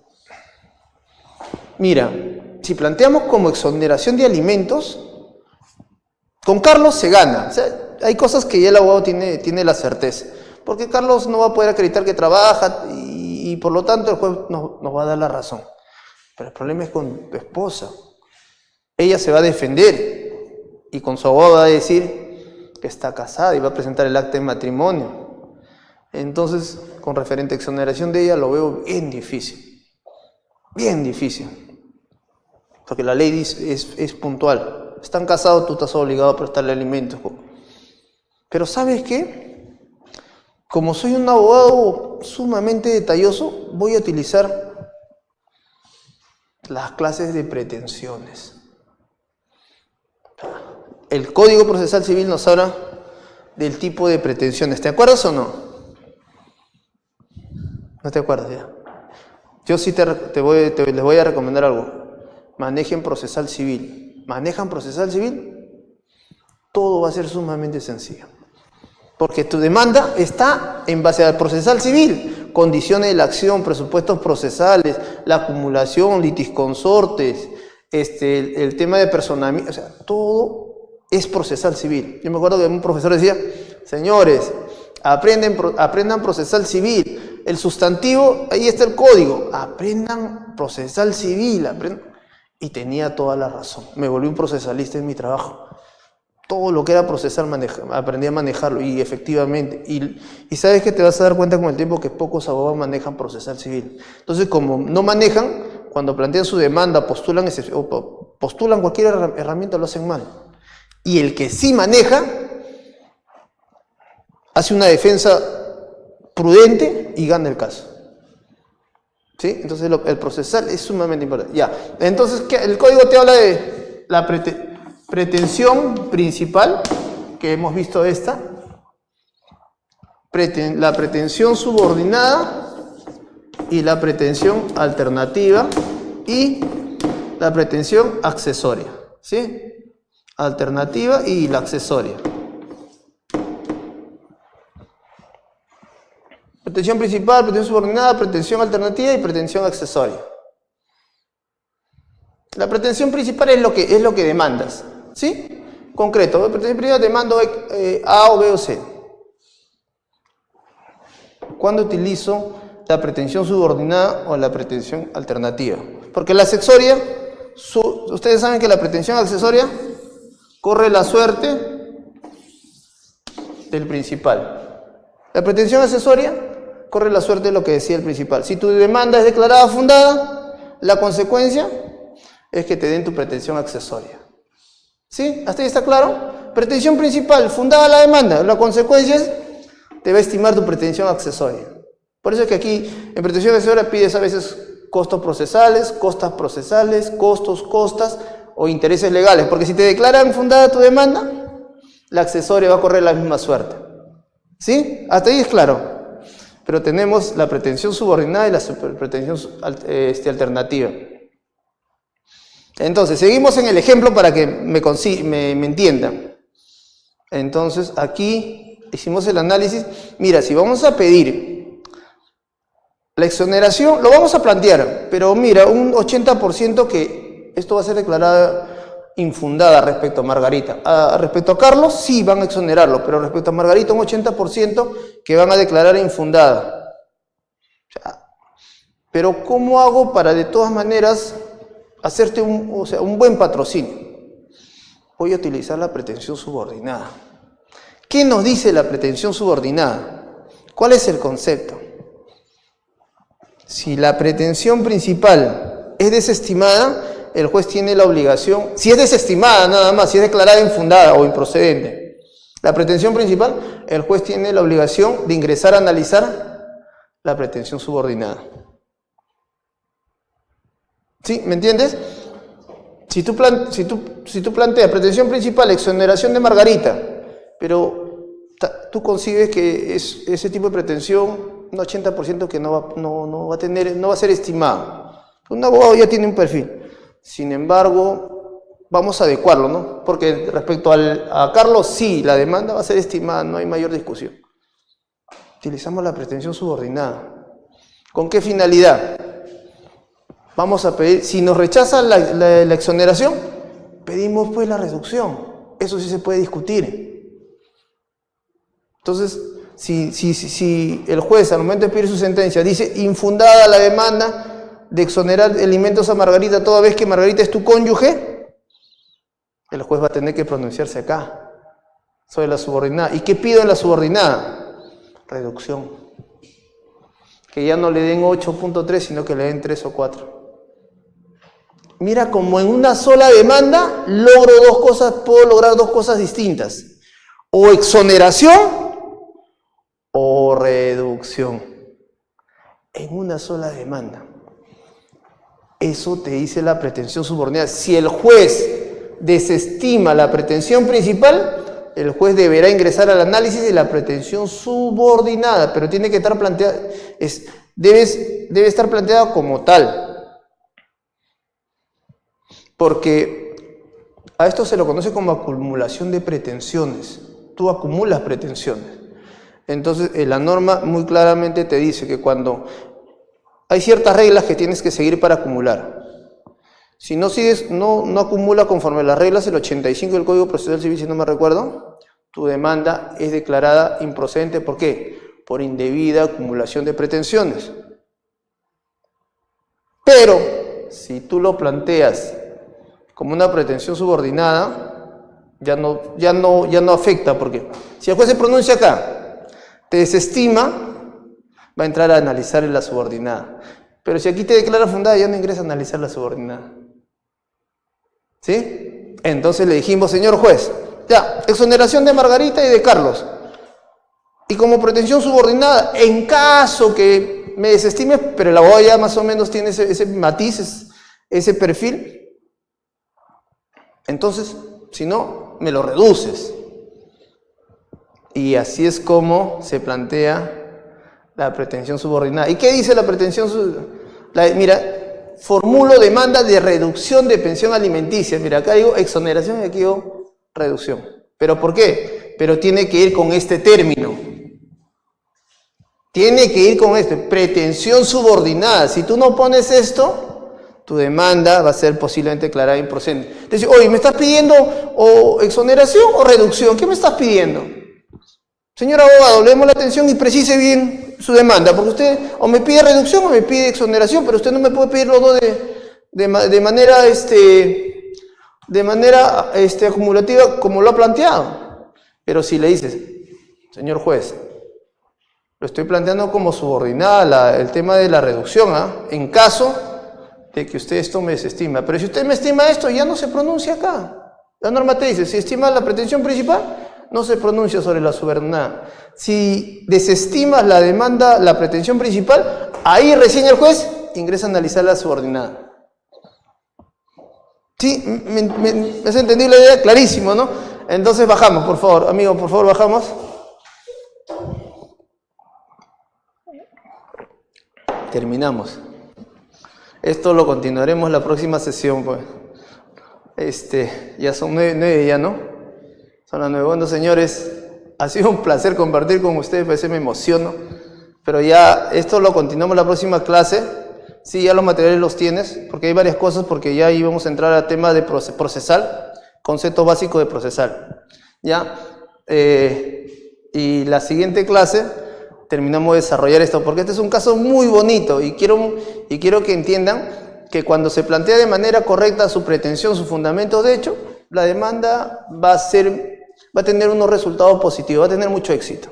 mira, si planteamos como exoneración de alimentos, con Carlos se gana. O sea, hay cosas que ya el abogado tiene la certeza. Porque Carlos no va a poder acreditar que trabaja y por lo tanto el juez nos va a dar la razón. Pero el problema es con tu esposa. Ella se va a defender y con su abogado va a decir que está casada y va a presentar el acta de matrimonio. Entonces, con referente a exoneración de ella, lo veo bien difícil. Bien difícil. Porque la ley dice, es puntual. Están casados, tú estás obligado a prestarle alimentos. Pero ¿sabes qué? Como soy un abogado sumamente detalloso, voy a utilizar las clases de pretensiones. El Código Procesal Civil nos habla del tipo de pretensiones. ¿Te acuerdas o no? ¿No te acuerdas ya? Yo sí les voy a recomendar algo. Manejen procesal civil. ¿Manejan procesal civil? Todo va a ser sumamente sencillo. Porque tu demanda está en base al procesal civil. Condiciones de la acción, presupuestos procesales, la acumulación, litisconsortes, el tema de personamiento, o sea, todo es procesal civil. Yo me acuerdo que un profesor decía, señores, aprendan procesal civil. El sustantivo, ahí está el código. Aprendan procesal civil. Y tenía toda la razón. Me volví un procesalista en mi trabajo. Todo lo que era procesal aprendí a manejarlo y efectivamente. Y sabes que te vas a dar cuenta con el tiempo que pocos abogados manejan procesal civil. Entonces, como no manejan, cuando plantean su demanda, postulan cualquier herramienta, lo hacen mal. Y el que sí maneja, hace una defensa prudente y gana el caso. ¿Sí? Entonces el procesal es sumamente importante. Ya. Entonces, el código te habla de la pretensión principal, que hemos visto esta, la pretensión subordinada y la pretensión alternativa y la pretensión accesoria. ¿Sí? Alternativa y la accesoria. Pretensión principal, pretensión subordinada, pretensión alternativa y pretensión accesoria. La pretensión principal es lo que demandas, ¿sí? Concreto, pretensión principal demando A o B o C. ¿Cuándo utilizo la pretensión subordinada o la pretensión alternativa? Porque la accesoria, ustedes saben que la pretensión accesoria corre la suerte del principal. La pretensión accesoria corre la suerte de lo que decía el principal. Si tu demanda es declarada fundada, la consecuencia es que te den tu pretensión accesoria. ¿Sí? ¿Hasta ahí está claro? Pretensión principal, fundada la demanda. La consecuencia es te va a estimar tu pretensión accesoria. Por eso es que aquí en pretensión accesoria pides a veces costos procesales, costas procesales, costas o intereses legales. Porque si te declaran fundada tu demanda, la accesoria va a correr la misma suerte. ¿Sí? Hasta ahí es claro. Pero tenemos la pretensión subordinada y la pretensión alternativa. Entonces, seguimos en el ejemplo para que me entiendan. Entonces, aquí hicimos el análisis. Mira, si vamos a pedir la exoneración, lo vamos a plantear, pero mira, un 80% que esto va a ser declarada infundada respecto a Margarita. Respecto a Carlos, sí van a exonerarlo, pero respecto a Margarita, un 80% que van a declarar infundada. Pero ¿cómo hago para de todas maneras hacerte un buen patrocinio? Voy a utilizar la pretensión subordinada. ¿Qué nos dice la pretensión subordinada? ¿Cuál es el concepto? Si la pretensión principal es desestimada, el juez tiene la obligación, si es desestimada nada más, si es declarada infundada o improcedente, la pretensión principal, el juez tiene la obligación de ingresar a analizar la pretensión subordinada. ¿Sí? ¿Me entiendes? Si tú planteas pretensión principal, exoneración de Margarita, pero tú concibes que ese tipo de pretensión, un 80% que no va a ser estimado. Un abogado ya tiene un perfil. Sin embargo, vamos a adecuarlo, ¿no? Porque respecto a Carlos, sí, la demanda va a ser estimada, no hay mayor discusión. Utilizamos la pretensión subordinada. ¿Con qué finalidad? Vamos a pedir, si nos rechazan la exoneración, pedimos pues la reducción. Eso sí se puede discutir. Entonces, si el juez al momento de pedir su sentencia dice infundada la demanda de exonerar alimentos a Margarita toda vez que Margarita es tu cónyuge, el juez va a tener que pronunciarse acá sobre la subordinada. ¿Y qué pido en la subordinada? Reducción. Que ya no le den 8.3, sino que le den 3 o 4. Mira, como en una sola demanda logro dos cosas, puedo lograr dos cosas distintas. O exoneración o reducción. En una sola demanda. Eso te dice la pretensión subordinada. Si el juez desestima la pretensión principal, el juez deberá ingresar al análisis de la pretensión subordinada, pero tiene que estar planteada, debe estar planteada como tal. Porque a esto se lo conoce como acumulación de pretensiones. Tú acumulas pretensiones. Entonces, la norma muy claramente te dice que cuando hay ciertas reglas que tienes que seguir para acumular. Si no sigues, no acumula conforme a las reglas, el 85 del Código Procesal Civil, si no me recuerdo, tu demanda es declarada improcedente. ¿Por qué? Por indebida acumulación de pretensiones. Pero, si tú lo planteas como una pretensión subordinada, ya no afecta, porque si el juez se pronuncia acá, te desestima, va a entrar a analizar en la subordinada. Pero si aquí te declara fundada, ya no ingresa a analizar la subordinada. ¿Sí? Entonces le dijimos, señor juez, ya, exoneración de Margarita y de Carlos. Y como pretensión subordinada, en caso que me desestime, pero el abogado ya más o menos tiene ese matiz, ese perfil, entonces, si no, me lo reduces. Y así es como se plantea la pretensión subordinada. ¿Y qué dice la pretensión subordinada? Mira, formulo demanda de reducción de pensión alimenticia. Mira, acá digo exoneración y aquí digo reducción. ¿Pero por qué? Pero tiene que ir con este término. Tiene que ir con este, pretensión subordinada. Si tú no pones esto, tu demanda va a ser posiblemente declarada improcedente. Entonces, oye, ¿me estás pidiendo o exoneración o reducción? ¿Qué me estás pidiendo? Señor abogado, leemos la atención y precise bien su demanda, porque usted o me pide reducción o me pide exoneración, pero usted no me puede pedir los dos de manera acumulativa como lo ha planteado. Pero si le dices, señor juez, lo estoy planteando como subordinada el tema de la reducción, en caso de que usted esto me desestima. Pero si usted me estima esto, ya no se pronuncia acá. La norma te dice, si estima la pretensión principal, no se pronuncia sobre la subordinada. Si desestimas la demanda, la pretensión principal, ahí recién el juez ingresa a analizar la subordinada. ¿Sí? ¿Me has entendido la idea? Clarísimo, ¿no? Entonces bajamos, por favor. Amigo, por favor, bajamos. Terminamos. Esto lo continuaremos la próxima sesión, pues. Ya son 9 ya, ¿no? Son las 9. Bueno, señores, ha sido un placer compartir con ustedes, a veces me emociono, pero ya esto lo continuamos la próxima clase. Sí, ya los materiales los tienes, porque hay varias cosas, porque ya íbamos a entrar al tema de procesal, concepto básico de procesal. ¿Ya? Y la siguiente clase terminamos de desarrollar esto, porque este es un caso muy bonito y quiero que entiendan que cuando se plantea de manera correcta su pretensión, su fundamento de hecho, la demanda va a tener unos resultados positivos, va a tener mucho éxito.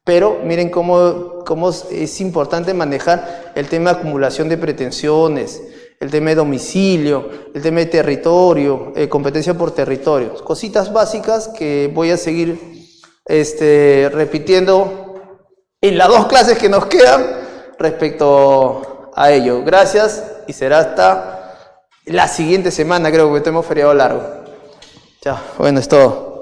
Pero miren cómo es importante manejar el tema de acumulación de pretensiones, el tema de domicilio, el tema de territorio, competencia por territorios. Cositas básicas que voy a seguir repitiendo en las 2 clases que nos quedan respecto a ello. Gracias y será hasta la siguiente semana, creo que tenemos feriado largo. Chao, bueno, es todo.